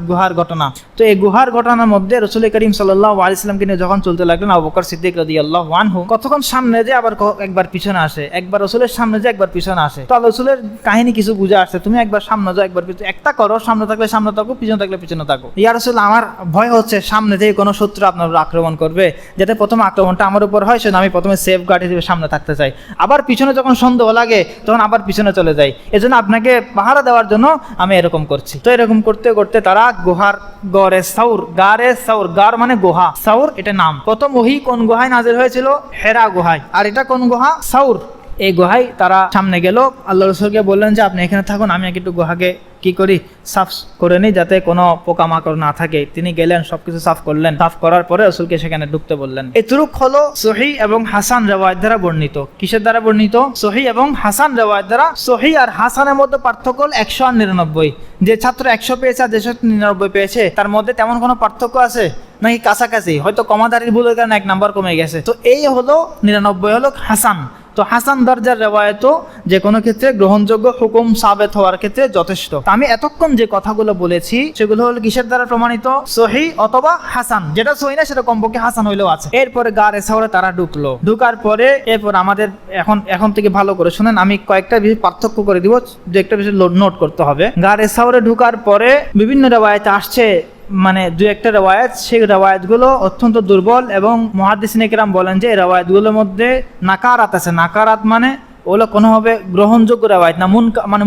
গুহার ঘটনা। তো এই গুহার ঘটনার মধ্যে রসুল করিম সাল্লাল্লাহু আলাইহি ওয়াসাল্লামকে নিয়ে যখন চলতে লাগলেন, আবু বকর সিদ্দিক রাদিয়াল্লাহু আনহু কতক্ষণ সামনে যে আবার একবার পিছনে আসে, একবার রসুলের সামনে যে একবার পিছনে আসে। তো রসুলের কাহিনী কিছু বুঝে আসছে, তুমি একবার সামনে যাও, একবার পিছনে, একটা করো, সামনে থাকলে সামনে থাকো, পিছনে থাকলে পিছনে থাকো। ইয়া রাসূল, আমার ভয় হচ্ছে সামনে থেকে কোনো শত্রু আপনার আক্রমণ করবে, যাতে প্রথম আক্রমণটা আমার উপর হয়, সেজন্য আমি প্রথমে সেফ গার্ড হিসেবে সামনে থাকতে চাই। আবার পিছনে যখন সন্দেহ লাগে তখন আবার পিছনে চলে যাই, এজন্য আপনাকে পাহারা দেওয়ার জন্য আমি এরকম করছি। তো এরকম করতে করতে তারা গুহার গারে সাউর, গার মানে গুহা, সাউর এটা নাম। প্রথম ওহী কোন গুহায় নাজিল হয়েছিল? হেরা গুহায়। আর এটা কোন গুহা? সাউর। এই গুহায় তারা সামনে গেল, আল্লাহ রসুলকে বললেন যে আপনি এখানে থাকুন, আমি একটু গুহাকে কি করি, সাফ করে নিই, যাতে কোনো পোকামাকড় না থাকে। তিনি গেলেন, সবকিছু সাফ করলেন। সাফ করার পরে রসুলকে সেখানে ঢুকতে বললেন। এতটুক হলো সহিহ এবং হাসান রিওয়ায়াত দ্বারা বর্ণিত। কিসের দ্বারা বর্ণিত? সহিহ এবং হাসান রিওয়ায়াত দ্বারা। সহিহ আর হাসানের মধ্যে পার্থক্য হল 100 আর 99। যে ছাত্র 100 পেয়েছে আর যে 99 পেয়েছে, তার মধ্যে তেমন কোনো পার্থক্য আছে নাকি কাছাকাছি? হয়তো কমাদারির ভুলের কারণে 1 নাম্বার কমে গেছে। তো এই হলো 99 হলো হাসান, তো হাসান দরজার রেওয়ায়েতও যে কোনো ক্ষেত্রে গ্রহণযোগ্য, হুকুম সাবেত হওয়ার ক্ষেত্রে যথেষ্ট। তো আমি এতক্ষণ যে কথাগুলো বলেছি সেগুলো হলো কিসের দ্বারা প্রমাণিত? সহিহ অথবা হাসান। যেটা সহিহ না সেটা কমপক্ষে হাসান হইলেও আছে। এরপরে গারে সাওরে তারা ঢুকলো, ঢুকার পরে এরপর আমাদের এখন থেকে ভালো করে শুনেন, আমি কয়েকটা বিষয় পার্থক্য করে দিব, দু একটা বিষয় নোট করতে হবে। গারে সাওরে ঢুকার পরে বিভিন্ন রেওয়ায়েতে আসছে, মানে দু একটা রেওয়ায়েত, সেই রেওয়ায়েতগুলো অত্যন্ত দুর্বল এবং মুহাদ্দিসিনে কেরাম বলেন যে এই রেওয়ায়েতগুলোর মধ্যে নাকারাত আছে। নাকারাত মানে ওগুলো কোনোভাবে গ্রহণযোগ্য রেওয়ায়েত না,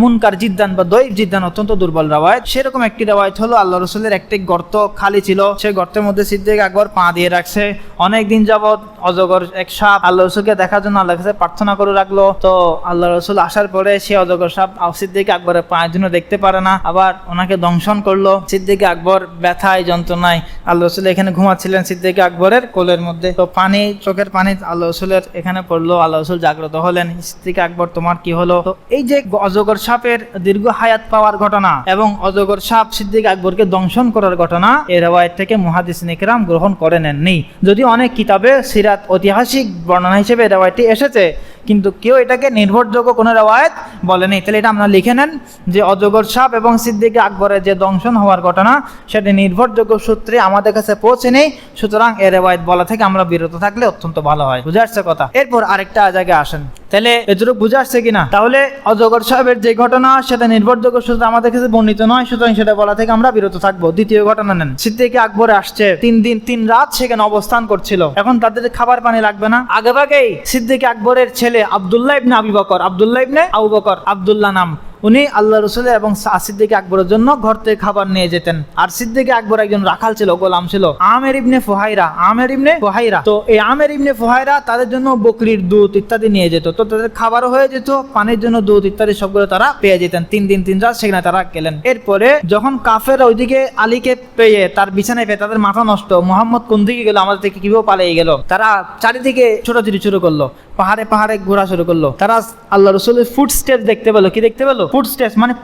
মুনকার জিদ্দান বা দয়ীফ জিদ্দান, অত্যন্ত দুর্বল রেওয়ায়েত। সেরকম একটি রেওয়ায়েত হলো আল্লাহ রসুলের একটি গর্ত খালি ছিল, সেই গর্তের মধ্যে সিদ্দিক আকবর পা দিয়ে রাখছে। অনেক দিন যাবৎ অজগর এক সাপ আল্লাহ রসুলকে দেখার জন্য আল্লাহর কাছে প্রার্থনা করে রাখলো। তো আল্লাহ রসুল আসার পরে সে অজগর সাপ সিদ্দিক আকবরের পায়ের জন্য দেখতে পারে না, আবার ওনাকে দংশন করলো। সিদ্দিক আকবর ব্যথায় যন্ত্রণায়, আল্লাহ রসুল এখানে ঘুমাচ্ছিলেন সিদ্দিক আকবরের কোলের মধ্যে, তো পানি, চোখের পানি আল্লাহ রসুলের এখানে পড়লো। আল্লাহ রসুল জাগ্রত হলেন, সিদ্দিক আকবর তোমার কি হলো? তো এই যে অজগর সাপের দীর্ঘ হায়াত পাওয়ার ঘটনা এবং অজগর সাপ সিদ্দিক আকবরকে দংশন করার ঘটনা, এই রেওয়ায়েত থেকে মুহাদ্দিসিনে কেরাম গ্রহণ করে নেননি। যদি অনেক কিতাবে সিরাত ঐতিহাসিক বর্ণনা হিসেবে রেওয়ায়েতটি এসেছে, কিন্তু কেউ এটাকে নির্ভরযোগ্য কোনো রেওয়ায়েত বলেনি। তাহলে এটা আপনারা লিখে নেন যে অজগর সাপ এবং সিদ্দিক আকবরের যে দংশন হওয়ার ঘটনা, সেটা নির্ভরযোগ্য সূত্রে আমাদের কাছে পৌঁছে নেই। সুতরাং এ রেওয়ায়েত বলা থেকে আমরা বিরত থাকলে অত্যন্ত ভালো হয়। বুঝে আসছে কথা? এরপর আরেকটা জায়গায় আসেন, তাহলে এতটুকু বুঝে আসছে কিনা? তাহলে অজগর সাহেবের যে ঘটনা সেটা নির্ভরযোগ্য সূত্রে আমাদের কাছে বর্ণিত নয়, সুতরাং সেটা বলা থেকে আমরা বিরত থাকবো। দ্বিতীয় ঘটনা নেন, সিদ্দিক আকবর আসছে, 3 দিন 3 রাত সেখানে অবস্থান করছিল। এখন তাদের খাবার পানি লাগবে না? আগেভাগেই সিদ্দিক আকবরের ছেলে আব্দুল্লাহ ইবনে আবু বকর, আব্দুল্লাহ ইবনে আবু বকর, আব্দুল্লাহ নাম, উনি আল্লাহ রসুল এবং সিদ্দিক আকবরের জন্য ঘর থেকে খাবার নিয়ে যেতেন। আর সিদ্দিক আকবর একজন রাখাল ছিল, গোলাম ছিল, আমের ইবনে ফুহাইরা, আমের ইবনে ফুহাইরা। তো এই আমের ইবনে ফুহাইরা তাদের জন্য বকরির দুধ ইত্যাদি নিয়ে যেত। তো তাদের খাবারও হয়ে যেত, পানির জন্য দুধ ইত্যাদি সবগুলো তারা পেয়ে যেতেন। 3 দিন 3 রাত সেখানে তারা গেলেন। এরপরে যখন কাফের ওইদিকে আলীকে পেয়ে তার বিছানায় পেয়ে তাদের মাথা নষ্ট, মোহাম্মদ কোন দিকে গেল, আমাদের থেকে কিভাবে পালিয়ে গেল, তারা চারিদিকে ছোটাছুটি শুরু করলো, পাহাড়ে পাহাড়ে ঘোরা শুরু করলো। তারা আল্লাহ রসুলের ফুট স্টেপ দেখতে পেলো। কি দেখতে পেলো? ফুট স্টেপ মানে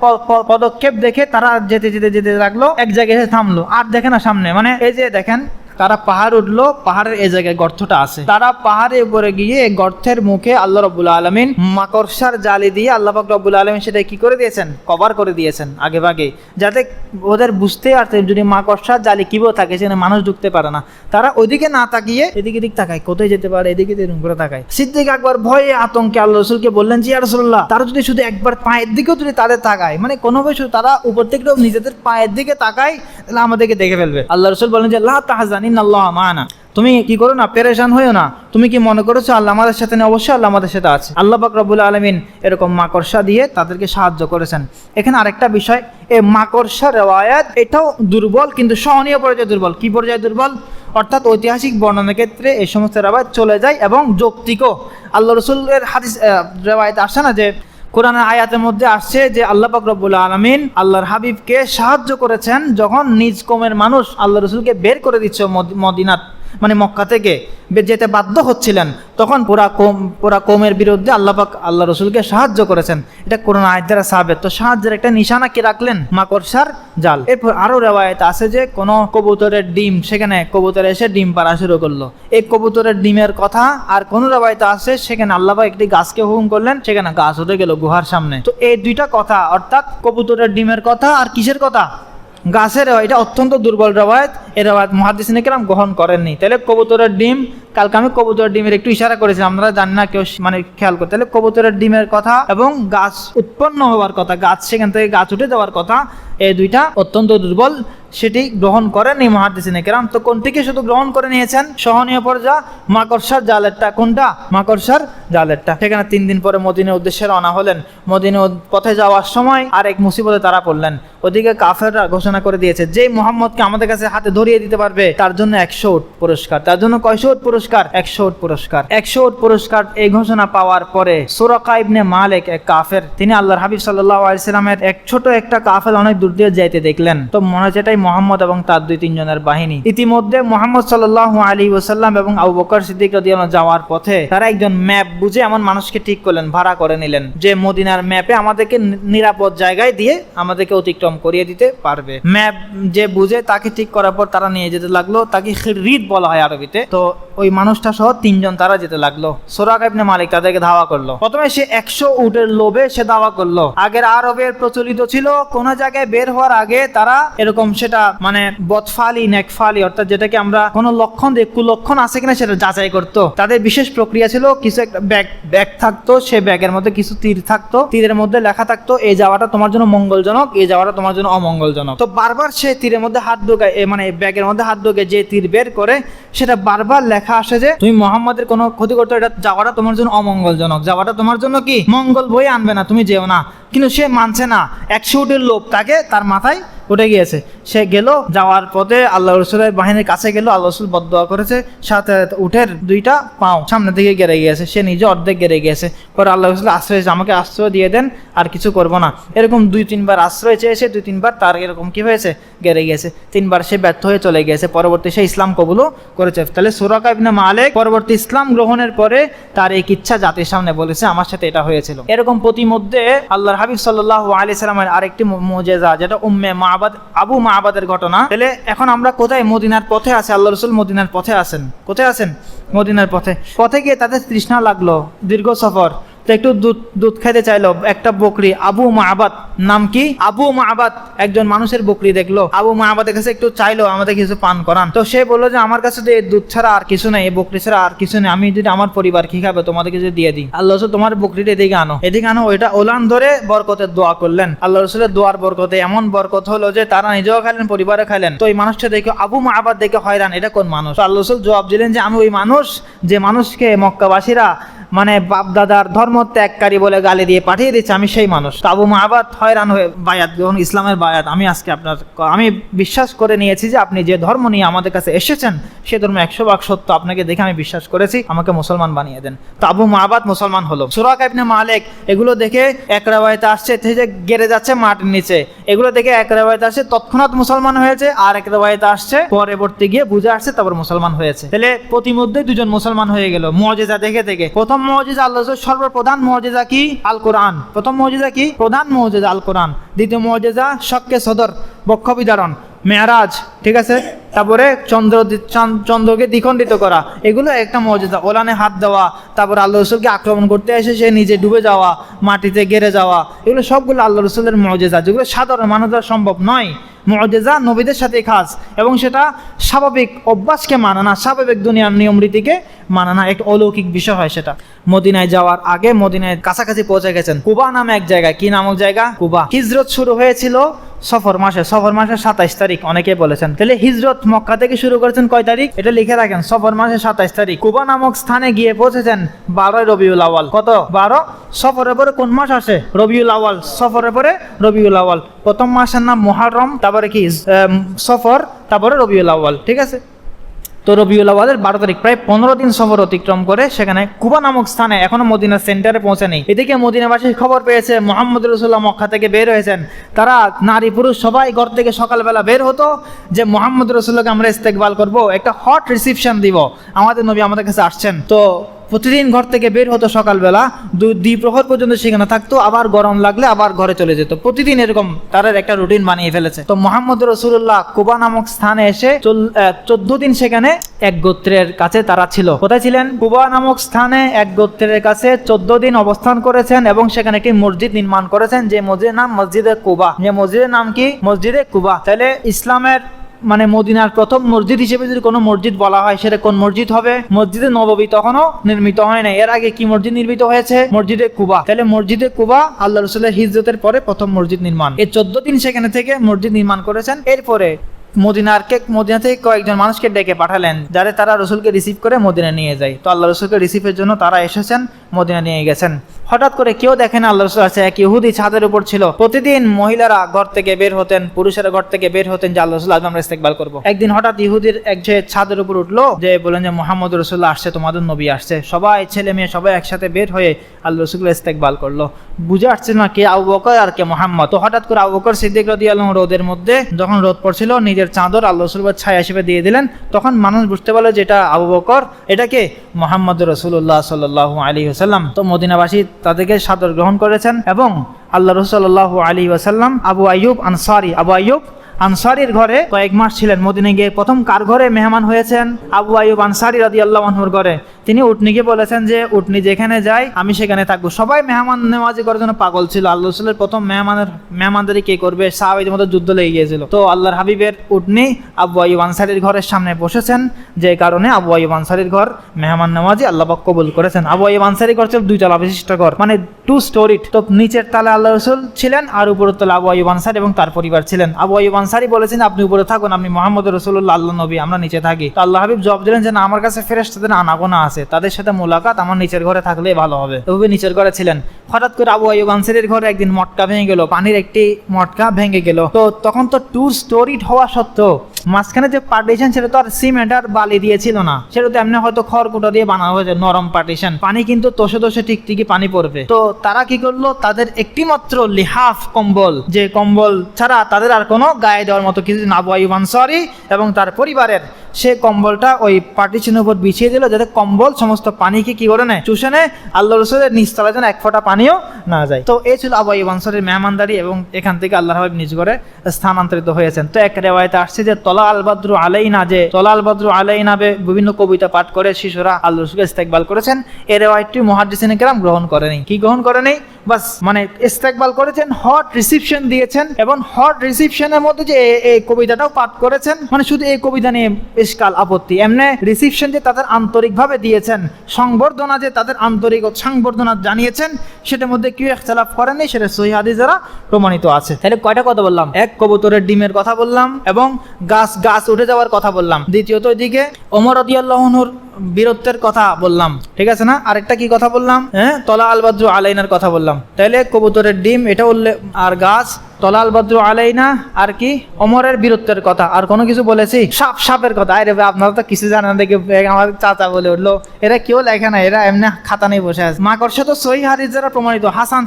পদক্ষেপ দেখে তারা যেতে যেতে যেতে লাগলো, এক জায়গায় এসে থামলো। আর দেখে না সামনে, মানে এই যে দেখেন তারা পাহাড় উঠলো, পাহাড়ের এই জায়গায় গর্তটা আছে। তারা পাহাড়ে উপরে গিয়ে গর্তের মুখে আল্লাহ রাব্বুল আলামিন মাকড়সার জালি দিয়ে আল্লাহ পাক রব্বুল আলামিন সেটা কি করে দিয়েছেন? কভার করে দিয়েছেন আগে ভাগে, যাতে ওদের বুঝতে পারতে যদি মাকড়সার জালি কিভাবে থাকে সেখানে মানুষ ঢুকতে পারে না। তারা ওইদিকে না তাকিয়ে এদিকে দিক তাকায়, কোথায় যেতে পারে এদিকে এরকম করে তাকায়। সিদ্দিক আকবর ভয়ে আতঙ্কে আল্লাহ রাসূলকে বললেন যে ইয়া রাসূলুল্লাহ, তারা যদি শুধু একবার পায়ের দিকেও যদি তাদের তাকায়, মানে কোনো বিষয় তারা উপর থেকে নিজেদের পায়ের দিকে তাকায়, তাহলে আমাদেরকে দেখে ফেলবে। আল্লাহ রাসূল বলেন যে লা তাহজান ইন্নাল্লাহা মা'ানা, তুমি কি করো না, পেরেশান হইও না। তুমি কি মনে করেছো আল্লাহ আমাদের সাথে নেই? অবশ্যই আল্লাহ আমাদের সাথে আছে। আল্লাহ পাক রব্বুল আলামিন এরকম মাকড়সা দিয়ে তাদেরকে সাহায্য করেছেন। এখানে আরেকটা বিষয়, এই মাকড়সা রেওয়ায়াত এটাও দুর্বল, কিন্তু সহনীয় পর্যায়ে দুর্বল। কি পর্যায়ে দুর্বল? অর্থাৎ ঐতিহাসিক বর্ণনার ক্ষেত্রে এই সমস্ত রেওয়ায়াত চলে যায় এবং যৌক্তিকও। আল্লাহ রাসূলের হাদিস রেওয়ায়াত আসে না যে কোরআনের আয়াতের মধ্যে আসছে যে আল্লাহ পাক রব্বুল আলামিন আল্লাহর হাবিবকে সাহায্য করেছেন যখন নিজ কওমের মানুষ আল্লাহ রাসূলকে বের করে দিচ্ছে মদিনাত, মানে মক্কা থেকে যেতে বাধ্য হচ্ছিলেন, তখন পুরা কওমের বিরুদ্ধে আল্লাহ পাক আল্লাহ রাসূলকে সাহায্য করেছেন। এটা কোরআন আয়াত দ্বারা সাবেত। তো সাহায্যের একটা নিশানা কি রাখলেন? মাকড়সার জাল। এরপর আরো রেওয়ায়েত আছে যে কোন কবুতরের ডিম, সেখানে কবুতর এসে ডিম পাড়া শুরু করলো। এই কবুতরের ডিমের কথা। আর কোন রেওয়ায়েত আছে সেখানে আল্লাহ পাক একটি গাছকে হুকুম করলেন, সেখানে গাছ উঠে গেল গুহার সামনে। তো এই দুইটা কথা, অর্থাৎ কবুতরের ডিমের কথা আর কিসের কথা? গাছের। এটা অত্যন্ত দুর্বল রেওয়ায়েত। এই রেওয়ায়েত মুহাদ্দিসিনে কেরাম গ্রহণ করেননি। তাহলে কবুতরের ডিম, কালকে আমি কবুতরের ডিমের একটু ইশারা করেছিলাম, আপনারা জানেন না কেউ, মানে খেয়াল করতে। তাহলে কবুতরের ডিমের কথা এবং গাছ উৎপন্ন হওয়ার কথা, গাছ সেখান থেকে গাছ উঠে যাওয়ার কথা, এই দুইটা অত্যন্ত দুর্বল, সেটি গ্রহণ করেননি মুহাদ্দিসিনে কেরাম। তো কোনটিকে শুধু গ্রহণ করে নিয়েছেন? সহনীয় পর্যায় মাকড়সার জালেরটা। কোনটা? মাকড়সার জালেরটা। সেখানে 3 দিন পরে মদিনার উদ্দেশ্যে রওনা হলেন। মদিনার পথে যাওয়ার সময় আরেক মুসিবতে তারা পড়লেন। ওদিকে কাফেররা ঘোষণা করে দিয়েছে যে মুহাম্মদকে আমাদের কাছে হাতে ধরিয়ে দিতে পারবে তার জন্য 100 উট পুরস্কার। তার জন্য কয়শো উট পুরস্কার? 100 উট পুরস্কার। 100 উট পুরস্কার। এই ঘোষণা পাওয়ার পরে সুরাকা ইবনে মালিক, এক কাফের, তিনি আল্লাহর হাবিব সাল্লাল্লাহু আলাইহি সাল্লামের ছোট একটা কাফেলা অনেক দূর দিয়ে যাইতে দেখলেন। তো মনে হচ্ছে এটাই মুহাম্মদ এবং তার 2-3 জনের বাহিনী। ইতিমধ্যে মুহাম্মদ সাল্লাল্লাহু আলাইহি ওয়াসাল্লাম এবং আবু বকর সিদ্দিক রাদিয়াল্লাহু যাওয়ার পথে তারা একজন ম্যাপ বুঝে এমন মানুষকে ঠিক করলেন, ভাড়া করে নিলেন, যে মদিনার ম্যাপে আমাদেরকে নিরাপদ জায়গায় দিয়ে আমাদেরকে অতিক্রম করিয়ে দিতে পারবে। ম্যাপ যে বুঝে তাকে ঠিক করার পর তারা নিয়ে যেতে লাগলো। তাকে খিরিদ বলা হয় আরবিতে। তো ওই মানুষটা সহ 3 জন তারা যেতে লাগলো। সুরাকা ইবনে মালিক তাদেরকে ধাওয়া করলো। প্রথমে সে 100 উটের লোভে সে দাওয়া করলো। আগের আরবের প্রচলিত ছিল কোন জায়গায় বের হওয়ার আগে তারা এরকম সেটা মানে বদফালি নেকফালি অর্থাৎ যেটাকে আমরা কোন লক্ষণ কুলক্ষণ আছে কিনা সেটা যাচাই করতো। তাদের বিশেষ প্রক্রিয়া ছিল, কিছু একটা ব্যাগ থাকতো, সে ব্যাগের মধ্যে কিছু তীর থাকতো, তীরের মধ্যে লেখা থাকতো এই যাওয়াটা তোমার জন্য মঙ্গলজনক, এই যাওয়াটা তোমার জন্য অমঙ্গলজনক। তো বারবার সে তীরের মধ্যে হাত ঢোকায়, মানে ব্যাগের মধ্যে হাত ঢোকে, যে তীর বের করে সেটা বারবার লেখা আসে যে তুমি মুহাম্মাদের কোনো ক্ষতি করতে, এটা যাওয়াটা তোমার জন্য অমঙ্গলজনক, যাওয়াটা তোমার জন্য কি মঙ্গল বই আনবে না, তুমি যেও না। কিন্তু সে মানছে না, 100 উটের লোভ তাকে তার মাথায় উঠে গিয়েছে। সে গেল, যাওয়ার পথে আল্লাহ রসুলের বাহিনীর কাছে গেল, আল্লাহ রসুল বদদোয়া করেছে, সাথে উটের 2টা পাও সামনের দিকে গেড়ে গিয়েছে, সে নিজে অর্ধেক গেড়ে গিয়েছে। পরে আল্লাহ রসুল আশ্রয়, আমাকে আশ্রয় দিয়ে দেন, আর কিছু করবো না। এরকম 2-3 বার আশ্রয় চেয়েছে, 2-3 বার তার এরকম কি হয়েছে, গেড়ে গিয়েছে। 3 বার সে ব্যর্থ হয়ে চলে গিয়েছে। পরবর্তী সে ইসলাম কবুলও করেছে। তাহলে সুরাকা ইবনে মালিক পরবর্তী ইসলাম গ্রহণের পরে তার এই ইচ্ছা জাতির সামনে বলেছে আমার সাথে এটা হয়েছিল। এরকম প্রতিমধ্যে আল্লাহর হাবিব সাল্লাল্লাহু আলাইহি সাল্লামের আরেকটি মুজিজা, যেটা উম্মে মাবাদ, আবু মাবাদের ঘটনা। তাহলে এখন আমরা কোথায়? মদিনার পথে আছে, আল্লাহ রসুল মদিনার পথে আছেন। কোথায় আছেন? মদিনার পথে গিয়ে তাদের তৃষ্ণা লাগলো, দীর্ঘ সফর, তো একটু দুধ খাইতে চাইলো। একটা বকরি, আবু মাবাদ নাম কি, আবু মাবাদ একজন মানুষের বকরি দেখলো, আবু মাবাদের কাছে একটু চাইলো আমাদের কিছু পান করান। তো সে বললো যে আমার কাছে তো এই দুধ ছাড়া আর কিছু নেই, এই বকরি ছাড়া আর কিছু নেই, আমি যদি আমার পরিবার কি খাবে তোমাদেরকে যদি দিয়ে দিই। আল্লাহ রসুল তোমার বকরিটা এদিকে আনো, ওইটা ওলান ধরে বরকতের দোয়া করলেন। আল্লাহ রসুলের দোয়ার বরকতে এমন বরকত হলো যে তারা নিজেও খাইলেন, পরিবারে খাইলেন। তো এই মানুষটা দেখে, আবু মাবাদ দেখে হয়রান, এটা কোন মানুষ? আল্লাহ রসুল জবাব দিলেন যে আমি ওই মানুষ যে মানুষকে মক্কাবাসীরা মানে বাপ দাদার ধর্ম ত্যাগকারী বলে গালি দিয়ে পাঠিয়ে দিচ্ছে, আমি সেই মানুষ। আবু মাবাদ হয়রান হয়ে বায়াত গ্রহণ, ইসলামের বায়াত, আমি আজকে আমি বিশ্বাস করে নিয়েছি যে আপনি যে ধর্ম নিয়ে আমাদের কাছে এসেছেন সে ধর্ম 100% সত্য, আপনাকে দেখে আমি বিশ্বাস করেছি, আমাকে মুসলমান বানিয়ে দেন। তো আবু মাবাদ মুসলমান হলো। সুরাকা ইবনে মালিক এগুলো দেখে এক রাওয়ায়াতে আসছে যে গেড়ে যাচ্ছে মাটির নিচে, এগুলো দেখে এক রাওয়ায়াতে আসছে তৎক্ষণাৎ মুসলমান হয়েছে, আর এক রাওয়ায়াতে আসছে পরবর্তী গিয়ে বুঝে আসছে তারপর মুসলমান হয়েছে। তাহলে প্রতিমধ্যে 2 জন মুসলমান হয়ে গেল মুজিজা দেখে। প্রথম মুজিজা, আল্লাহ সর্বপ্রধান মুজিজা কি? আল কোরআন। প্রথম মুজিজা কি? প্রধান মুজিজা আল কোরআন। দ্বিতীয় মুজিজা শক্কে সদর, বক্ষ বিদারণ, মেরাজ, ঠিক আছে। তারপরে চন্দ্রকে দ্বিখণ্ডিত করা, এগুলো একটা মুজিজা। ওলানে হাত দেওয়া, তারপর আল্লাহ রসুলকে আক্রমণ করতে এসে সে নিজে ডুবে যাওয়া, মাটিতে গেড়ে যাওয়া, এগুলো সবগুলো আল্লাহ রসুলের মুজিজা, যেগুলো সাধারণ মানুষের সম্ভব নয়। মুজিজা নবীদের সাথে খাস, এবং সেটা স্বাভাবিক অভ্যাসকে মানে না, স্বাভাবিক দুনিয়ার নিয়ম রীতিকে মানে না, একটা অলৌকিক বিষয় হয় সেটা। মদিনায় যাওয়ার আগে মদিনায় কাছাকাছি পৌঁছে গেছেন কুবা নামে এক জায়গায়। কি নামক জায়গা? কুবা। হিজরত শুরু হয়েছিল সফর মাসের 27 তারিখ, অনেকে বলেছেন। তাহলে হিজরত মক্কা থেকে শুরু করেছেন কয় তারিখ? এটা লিখে রাখেন, সফর মাসের 27 তারিখ। কুবা নামক স্থানে গিয়ে পৌঁছেছেন 12 রবিউল আউয়াল। কত? 12। সফরের পরে কোন মাস আসে? রবিউল আউয়াল। সফরের পরে রবিউল আউয়াল। প্রথম মাসের নাম মুহররম, তারপরে কি সফর, তারপরে রবিউল আউয়াল, ঠিক আছে। তো রবিউল আউয়ালের 12 তারিখ, প্রায় 15 দিন সফর অতিক্রম করে সেখানে কুবা নামক স্থানে, এখনো মদিনার সেন্টারে পৌঁছে নেই। এদিকে মদিনাবাসী খবর পেয়েছে মুহাম্মদ রাসূলুল্লাহ মক্কা থেকে বের হয়েছেন। তারা নারী পুরুষ সবাই ঘর থেকে সকালবেলা বের হতো যে মুহাম্মদ রাসূলুল্লাহকে আমরা ইস্তেকবাল করব, একটা হট রিসিপশন দিব, আমাদের নবী আমাদের কাছে আসছেন। তো প্রতিদিন ঘর থেকে বের হতো সকালবেলা, 2 প্রহর পর্যন্ত সেখানে থাকতো, আবার গরম লাগলে আবার ঘরে চলে যেত। প্রতিদিন এরকম তারা একটা রুটিন বানিয়ে ফেলেছে। তো মুহাম্মদ রাসূলুল্লাহ কুবা নামক স্থানে এসে 14 দিন সেখানে এক গোত্রের কাছে তারা ছিল। কোথায় ছিলেন? কুবা নামক স্থানে এক গোত্রের কাছে 14 দিন অবস্থান করেছেন, এবং সেখানে একটি মসজিদ নির্মাণ করেছেন, যে মসজিদের নাম মসজিদে কুবা। যে মসজিদের নাম কি? মসজিদে কুবা। তাহলে ইসলামের মানে মদিনার প্রথম মসজিদ হিসেবে যদি কোনো মসজিদ বলা হয় সেটা কোন মসজিদ হবে? মসজিদে নববী তখনও নির্মিত হয় না। এর আগে কি মসজিদ নির্মিত হয়েছে? মসজিদে কুবা। তাহলে মসজিদে কুবা আল্লাহ রাসূলের হিজরতের পরে প্রথম মসজিদ নির্মাণ। এই 14 দিন সেখানে থেকে মসজিদ নির্মাণ করেছেন। এরপরে মদিনা থেকে কয়েকজন মানুষকে ডেকে পাঠালেন, যারা তারা রসুলকে রিসিভ করে মদিনা নিয়ে যায়। তো আল্লাহ রসুলকে রিসিভের জন্য তারা এসেছেন, মদিনা নিয়ে গেছেন। হঠাৎ করে কেউ দেখেন আল্লাহ রসুল আছে, এক ইহুদি ছাদের উপর ছিল। প্রতিদিন মহিলারা ঘর থেকে বের হতেন, পুরুষেরা ঘর থেকে বের হতেন যে আল্লাহ রসুল আজ আমরা ইস্তেকবাল করবো। একদিন হঠাৎ ইহুদির এক যে ছাদের উপর উঠলো, যে বলেন যে মুহাম্মদ রাসূলুল্লাহ আসছে, তোমাদের নবী আসছে। সবাই ছেলে মেয়ে সবাই একসাথে বের হয়ে আল্লাহ রসুলকে ইস্তেকবাল করলো। বুঝে আসছে না কে আবু বকর আর কে মুহাম্মদ। তো হঠাৎ করে আবু বকর সিদ্দিক রাদিয়াল্লাহু আনহু রোদের মধ্যে, যখন রোদ পড়ছিল, নিজের চাদর আল্লাহ রসুলের ছায়া হিসেবে দিয়ে দিলেন। তখন মানুষ বুঝতে পারলো যে এটা আবু বকর, এটা কে? মুহাম্মদ রাসূলুল্লাহ সাল্লাল্লাহু আলাইহি ওয়াসাল্লাম। তো মদিনাবাসী তাদেরকে সাদর গ্রহণ করেছেন, এবং আল্লাহ রাসূল সাল্লাল্লাহু আলাইহি ওয়াসাল্লাম আবু আইয়ুব আনসারীর ঘরে কয়েক মাস ছিলেন। মদিনায় গিয়ে প্রথম কার ঘরে মেহমান হয়েছেন? আবু আইয়ুব আনসারী রাদিয়াল্লাহু আনহুর ঘরে। তিনি উটনিকে বলেছেন যে উটনি যেখানে যায় আমি সেখানে থাকবো। সবাই মেহমান নেওয়াজি করার জন্য পাগল ছিল। আল্লাহ রাসূলের প্রথম মেহমানদারি কে করবে? সাহাবীদের মধ্যে যুদ্ধ লেগে গিয়েছিল। তো আল্লাহর হাবিবের উটনি আবু আইয়ুব আনসারীর ঘরের সামনে বসেছেন, যে কারণে আবু আইয়ুব আনসারীর ঘর মেহমান নেওয়াজি আল্লাহ পাক কবুল করেছেন। আবু আইয়ুব আনসারী ঘর ছিল 2 তলা বিশিষ্ট ঘর, মানে 2 স্টোরি। তো নিচের তলা আল্লাহ রাসূল ছিলেন আর উপরের তলা আবু আইয়ুব আনসারী এবং তার পরিবার ছিলেন। আবু আইয়ুব আনসারী বলেছেন আপনি উপরে থাকুন, আপনি মুহাম্মদ রাসূলুল্লাহ আল্লাহ নবী, আমরা নিচে থাকি। তো আল্লাহ হাবিব জবাব দিলেন যে না, আমার কাছে ফেরেশতাদের আনাগোনা আছে, তাদের সাথে মোলাকাত আমার নিচের ঘরে থাকলেই ভালো হবে। এভাবে নিচের ঘরে ছিলেন। হঠাৎ করে আবু আইয়ুব আনসারীর ঘরে একদিন মটকা ভেঙে গেল, পানির একটি মটকা ভেঙে গেল। তো তখন তো 2 স্টোরি হওয়া সত্ত্বেও মাঝখানে যে পার্টিশন সেটা তো আর সিমেন্ট আর বালি দিয়েছিল না, সেটা তো এমনি হয়তো খড়কুটো দিয়ে বানানো হয়েছে, নরম পার্টিশন। পানি কিন্তু তোষে তোষে টিকটিকি পানি পড়বে। তো তারা কি করলো, তাদের একটি মাত্র লিহাফ কম্বল, যে কম্বল ছাড়া তাদের আর কোনো গায়ে দেওয়ার মতো কিছু না, আবু আইয়ুব আনসারী এবং তার পরিবারের সে কম্বলটা ওই পার্টিশনের উপর বিছিয়ে দিল, যাতে কম্বল সমস্ত পানিকে কি করে নেয়, চুষে নেয়, আল্লাহ রাসূলের নিচতলায় যেন এক ফোঁটা পানিও না যায়। তো এই ছিল আবু আইয়ুব আনসারীর মেহমানদারি, এবং এখান থেকে আল্লাহর হাবিব নিজ ঘরে স্থানান্তরিত হয়েছেন। তো এক রিওয়ায়াতে আসছে যে তলা আল বদরু আলাইনা, যে তলা আল বদরু আলাইনা বিভিন্ন কবিতা পাঠ করে শিশুরা আল্লাহ রাসূলকে ইস্তেকবাল করেছেন। এই রিওয়ায়াতটি মুহাদ্দিসিনে কেরাম গ্রহণ করেনি। কি গ্রহণ করেনি? বাস মানে ইস্তেকবাল করেছেন, হট রিসিপশন দিয়েছেন, এবং হট রিসিপশনের মধ্যে যে এই কবিতাটাও পাঠ করেছেন, মানে শুধু এই কবিতা নিয়ে ইশকাল আপত্তি, এমনি রিসিপশন যে তাদের আন্তরিকভাবে দিয়েছেন, সংবর্ধনা যে তাদের আন্তরিক সংবর্ধনা জানিয়েছেন, সেটার মধ্যে কেউ ইখতিলাফ করেনি, সেটা সহিহ হাদিস দ্বারা প্রমাণিত আছে। তাহলে কয়টা কথা বললাম? এক, কবুতরের ডিমের কথা বললাম, এবং গাছ উঠে যাওয়ার কথা বললাম। দ্বিতীয়ত এদিকে ওমর রাদিয়াল্লাহু আনহুর বীরত্বের কথা বললাম, ঠিক আছে না? আরেকটা কি কথা বললাম? তলা আল বদরু আলাইনার কথা বললাম। তাহলে কবুতরের ডিম এটা উল্লেখ, আর গাছ, তলা আল বদরু আলাইনা, আর কি ওমরের বীরত্বের কথা। আর কোনো কিছু বলেছি? সাপের কথা। আরে ভাই আপনারা তো কিছু জানেন, দেখে আমার চাচা বলে উঠলো এরা কেউ লেখে না, এরা এমনি খাতা নিয়ে বসে আছে। মাকড়সা তো সহিহ হাদিস দ্বারা প্রমাণিত,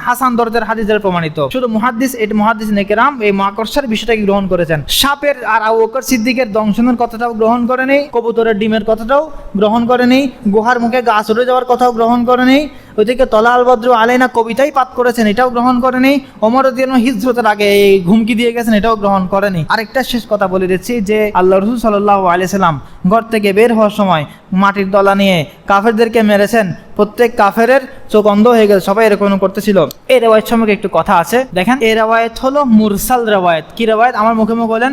হাসান দরদের হাদিস দ্বারা প্রমাণিত। শুধু মুহাদ্দিস নেকেরাম এই মাকড়সার বিষয়টাকে গ্রহণ করেছেন। সাপের আর আবু বকর সিদ্দিকের দংশনের কথাটাও গ্রহণ করেনি, কবুতরের ডিমের কথাটাও গ্রহণ করেনি, গুহার মুখে গাছ উঠে যাওয়ার কথাও গ্রহণ করেনি, ওইদিকে তলা আল বদরু আলাইনা কবিতাই পাঠ করেছেন, এটাও গ্রহণ করেনি। ওমর রাদিয়াল্লাহু আনহু হিজরতের আগে এই ঘুমকি দিয়ে গেছেন, এটাও গ্রহণ করেনি। আরেকটা শেষ কথা বলে দিচ্ছি যে আল্লাহ রাসূল সাল্লাল্লাহু আলাইহি সাল্লাম ঘর থেকে বের হওয়ার সময় মাটির দলা নিয়ে কাফেরদেরকে মেরেছেন, প্রত্যেক কাফেরের চোখ অন্ধ হয়ে গেছে, সবাই এরকম করতেছিল। এই রিওয়ায়াত সম্পর্কে একটু কথা আছে, দেখেন। এই রিওয়ায়াত হলো মুরসাল রিওয়ায়াত। কি রিওয়ায়াত? আমার মুখে বলেন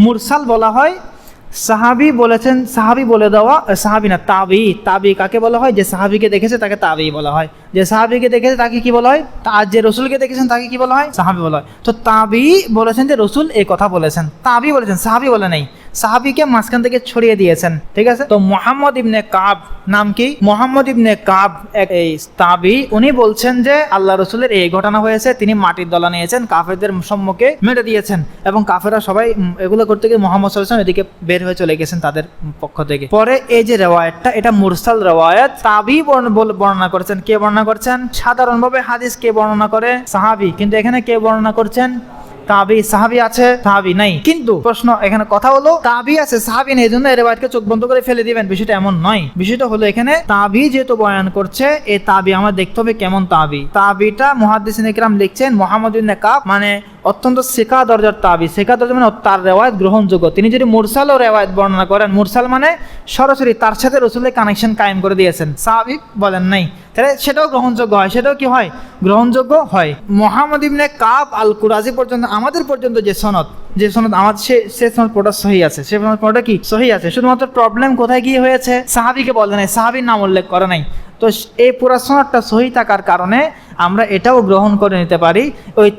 মুরসাল বলা হয় সাহাবী বলেছেন, সাহাবী বলে দেওয়া, সাহাবী না তাবি কাকে বলা হয়? যে সাহাবীকে দেখেছে তাকে তাবি বলা হয়, যে সাহাবীকে দেখেছে তাকে কি বলা হয়? আর যে রসুলকে দেখেছেন তাকে কি বলা হয়? সাহাবী বলা হয়। তো তাবি বলেছেন যে রসুল এই কথা বলেছেন, তাবি বলেছেন, সাহাবী বলে নাই, সাহাবীকে মাঝখান থেকে ছড়িয়ে দিয়েছেন, ঠিক আছে? তো মুহাম্মদ ইবনে কাব, নাম কি? মুহাম্মদ ইবনে কাব, এই তাবি, উনি বলছেন যে আল্লাহ রসুলের এই ঘটনা হয়েছে, তিনি মাটির দলা নিয়েছেন, কাফেরদের সম্মুখে মেরে দিয়েছেন, এবং কাফেররা সবাই এগুলো করতে গিয়ে মুহাম্মদ সাল্লাল্লাহু আলাইহি ওয়াসাল্লাম এদিকে বের হয়ে চলে গেছেন তাদের পক্ষ থেকে। পরে এই যে রিওয়ায়াতটা, এটা মুরসাল রিওয়ায়াত, তাবি বর্ণনা করেছেন। কে বর্ণনা করছেন? সাধারণভাবে হাদিস কে বর্ণনা করে? সাহাবী, কিন্তু এখানে কে বর্ণনা করছেন? তাবি। সাহাবী আছে, সাহাবী নাই। কিন্তু প্রশ্ন এখানে কথা হলো তাবি আছে, সাহাবী নেই, এজন্য এই রিওয়ায়াতকে চোখ বন্ধ করে ফেলে দিবেন, বিষয়টা এমন নয়। বিষয়টা হলো এখানে তাবি যেহেতু বয়ান করছে, এই তাবি আমার দেখতে হবে কেমন তাবি। তাবিটা মুহাদ্দিসিনে কিরাম লিখছেন মুহাম্মদ ইবনে কাব, মানে অত্যন্ত সিকা দরজার তাবি। সিকা দরজা মানে তার রিওয়ায়াত গ্রহণযোগ্য। তিনি যদি মুরসালও রিওয়ায়াত বর্ণনা করেন, মুরসাল মানে সরাসরি তার সাথে রাসূলের কানেকশন কায়েম করে দিয়েছেন, সাহাবী বলেন নাই, তাহলে সেটাও গ্রহণযোগ্য হয়, সেটাও কি হয়? গ্রহণযোগ্য হয়। মুহাম্মদ ইবনে কাব আল কুরাজি পর্যন্ত, আমাদের পর্যন্ত যে সনদ আমাদের সে সনদ পড়া সহি আছে, সে সনদ পড়া কি সহি আছে। শুধুমাত্র প্রবলেম কোথায় গিয়ে হয়েছে? সাহাবীকে বলে নাই, সাহাবীর নাম উল্লেখ করে নাই। তো এই পুরা সনদটা সহি থাকার কারণে আমরা এটাও গ্রহণ করে নিতে পারি। ওই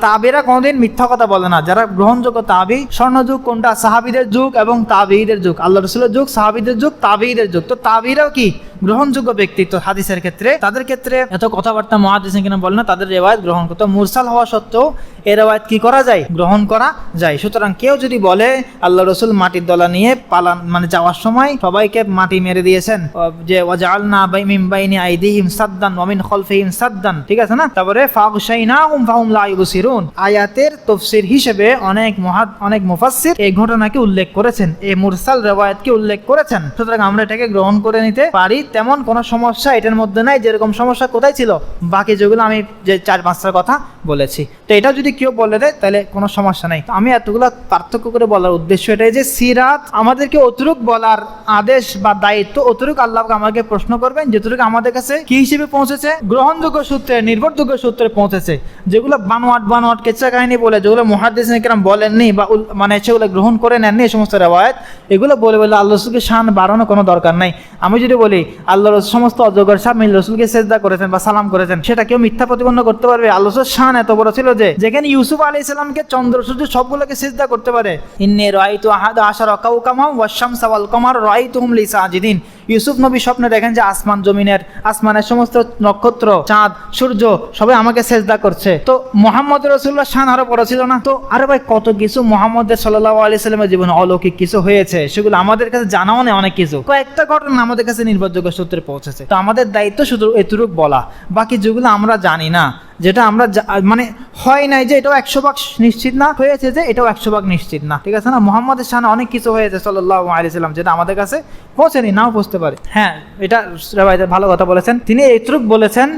তাবিরা কোনোদিন মিথ্যা কথা বলে না। যারা গ্রহণযোগ্য তাবি, স্বর্ণযুগ কোনটা? সাহাবীদের যুগ এবং তাবিঈদের যুগ, আল্লাহ রাসূলের যুগ, সাহাবীদের যুগ, তাবিঈদের যুগ। তো তাবিরাও কি গ্রহণযোগ্য ব্যক্তিত্ব হাদিসের ক্ষেত্রে, তাদের ক্ষেত্রে এত কথাবার্তা মুহাদ্দিসিন কিনা বলে না, তাদের রিওয়ায়াত গ্রহণ করতে। মুরসাল হওয়া সত্ত্বেও এই রিওয়ায়াত কি করা যায়? গ্রহণ করা যায়। সুতরাং কেউ যদি বলে আল্লাহ রাসূল মাটির দলা নিয়ে পালান, মানে যাওয়ার সময় সবাইকে মাটি মেরে দিয়েছেন, যে ওয়াজআলনা মিন বাইনি আইদিহিম সাদ্দান ওয়া মিন খালফিহিম সাদ্দান, ঠিক আছে না? তারপরে ফাগশাইনাহুম ফাহুম লা ইউবসিরুন, আয়াতের তাফসীর হিসেবে অনেক মুফাসসির এই ঘটনাকে উল্লেখ করেছেন, এই মুরসাল রিওয়ায়াতকে উল্লেখ করেছেন। সুতরাং আমরা এটাকে গ্রহণ করে নিতে পারি। তেমন কোনো সমস্যা এটার মধ্যে নাই, যেরকম সমস্যা কোথায় ছিল বাকি যেগুলো আমি যে 4-5টার কথা বলেছি। তো এটা যদি কেউ বলে দেয় তাহলে কোনো সমস্যা নাই। তো আমি এতগুলো পার্থক্য করে বলার উদ্দেশ্য এটাই যে সিরাত আমাদেরকে অতটুক বলার আদেশ বা দায়িত্ব অতটুক আল্লাহ আমাকে প্রশ্ন করবেন যতটুকু আমাদের কাছে কি হিসেবে পৌঁছেছে, গ্রহণযোগ্য সূত্রে, নির্ভরযোগ্য সূত্রে পৌঁছেছে। যেগুলো বানোয়াট কেচ্চা কাহিনী বলে, যেগুলো মুহাদ্দিসিন কেরাম বলেননি বা মানে সেগুলো গ্রহণ করে নেননি, এই সমস্ত রেওয়ায়েত এগুলো বলে আল্লাহ রসুলকে শান বাড়ানো কোনো দরকার নাই। আমি যদি বলি আল্লাহ রসুল সমস্ত অজগর সাপ মিল রসুলকে সেজদা করেছেন বা সালাম করেছেন, সেটা কেউ মিথ্যা প্রতিপন্ন করতে পারবে? আল্লাহ রসুল শান এত বড় ছিল যে যেখানে ইউসুফ আলাইহিস সালামকে চন্দ্র সূর্য সবগুলোকে সেজদা করতে পারে। ইন্নী রাআইতু আহাদা আশারা কাওকাবা ওয়াশ-শামসা ওয়াল কমার রাআইতুহুম লি সাজিদিন। ইউসুফ নবী স্বপ্নে দেখেন যে আসমানের সমস্ত নক্ষত্র, চাঁদ, সূর্য সবাই আমাকে সেজদা করছে। তো মুহাম্মদ রাসূলুল্লাহ শান আরো বড় ছিল না? তো আরে ভাই কত কিছু মুহাম্মদ সাল্লাল্লাহু আলাইহি সাল্লামের জীবনে অলৌকিক কিছু হয়েছে, সেগুলো আমাদের কাছে জানাও নেই। অনেক কিছু কয়েকটা ঘটনা আমাদের কাছে নির্ভরযোগ্য সূত্রে পৌঁছেছে। তো আমাদের দায়িত্ব শুধু এতটুকু বলা, বাকি যেগুলো আমরা জানি না, যেটা আমরা মানে হয় নাই যে এটাও 100% নিশ্চিত না, হয়েছে যে এটাও 100% নিশ্চিত না, ঠিক আছে না? মুহাম্মদের শানে অনেক কিছু হয়েছে সাল্লাল্লাহু আলাইহি সাল্লাম, যেটা আমাদের কাছে পৌঁছেনি, নাও পৌঁছতে পারে। হ্যাঁ, এটা ভালো কথা বলেছেন। তিনি এইটুকু বলেছেন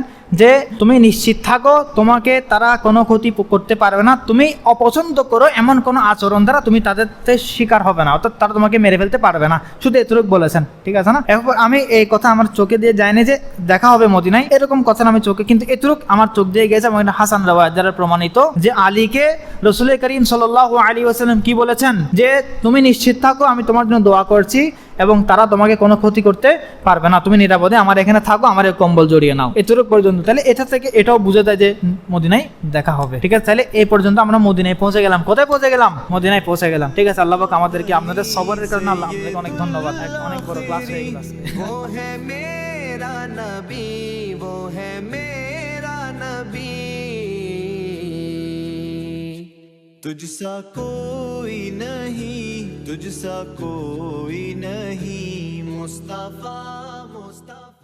যে তুমি নিশ্চিত থাকো তোমাকে তারা কোনো ক্ষতি করতে পারবে না, তুমি অপছন্দ করো এমন কোনো আচরণ দ্বারা তুমি তাদের শিকার হবে না, অর্থাৎ তারা তোমাকে মেরে ফেলতে পারবে না, শুধু এতটুকু বলেছেন, ঠিক আছে না? এরপর আমি এই কথা আমার চোখে দিয়ে যায়নি যে দেখা হবে মদিনায়, এরকম কথা আমি চোখে, কিন্তু এতটুকু আমার চোখ দিয়ে গেছে। এবং এটা হাসান রাওয়ায়াত দ্বারা প্রমাণিত যে আলীকে রাসূল করিম সাল্লাল্লাহু আলাইহি ওয়াসাল্লাম কি বলেছেন যে তুমি নিশ্চিত থাকো আমি তোমার জন্য দোয়া করছি এবং তারা তোমাকে কোনো ক্ষতি করতে পারবে না, তুমি নিরাপদে আমার এখানে থাকো, আমার কম্বল জড়িয়ে নাও, এতটুকু পর্যন্ত। তাহলে এটা থেকে এটাও বুঝে দেয় যে মদিনায় দেখা হবে, ঠিক আছে? তাহলে এই পর্যন্ত আমরা মদিনায় পৌঁছে গেলাম। কোথায় পৌঁছে গেলাম? মদিনায় পৌঁছে গেলাম, ঠিক আছে? আল্লাহ পাক আমাদেরকে আপনাদের সবরের কারণে আল্লাহ আপনাদেরকে অনেক ধন্যবাদ। অনেক বড় ক্লাস হয়ে গেল আজকে। वो है मेरा नबी, वो है मेरा नबी, तुझसा कोई नहीं, तुझसा कोई नहीं, मुस्तफा मुस्तफा।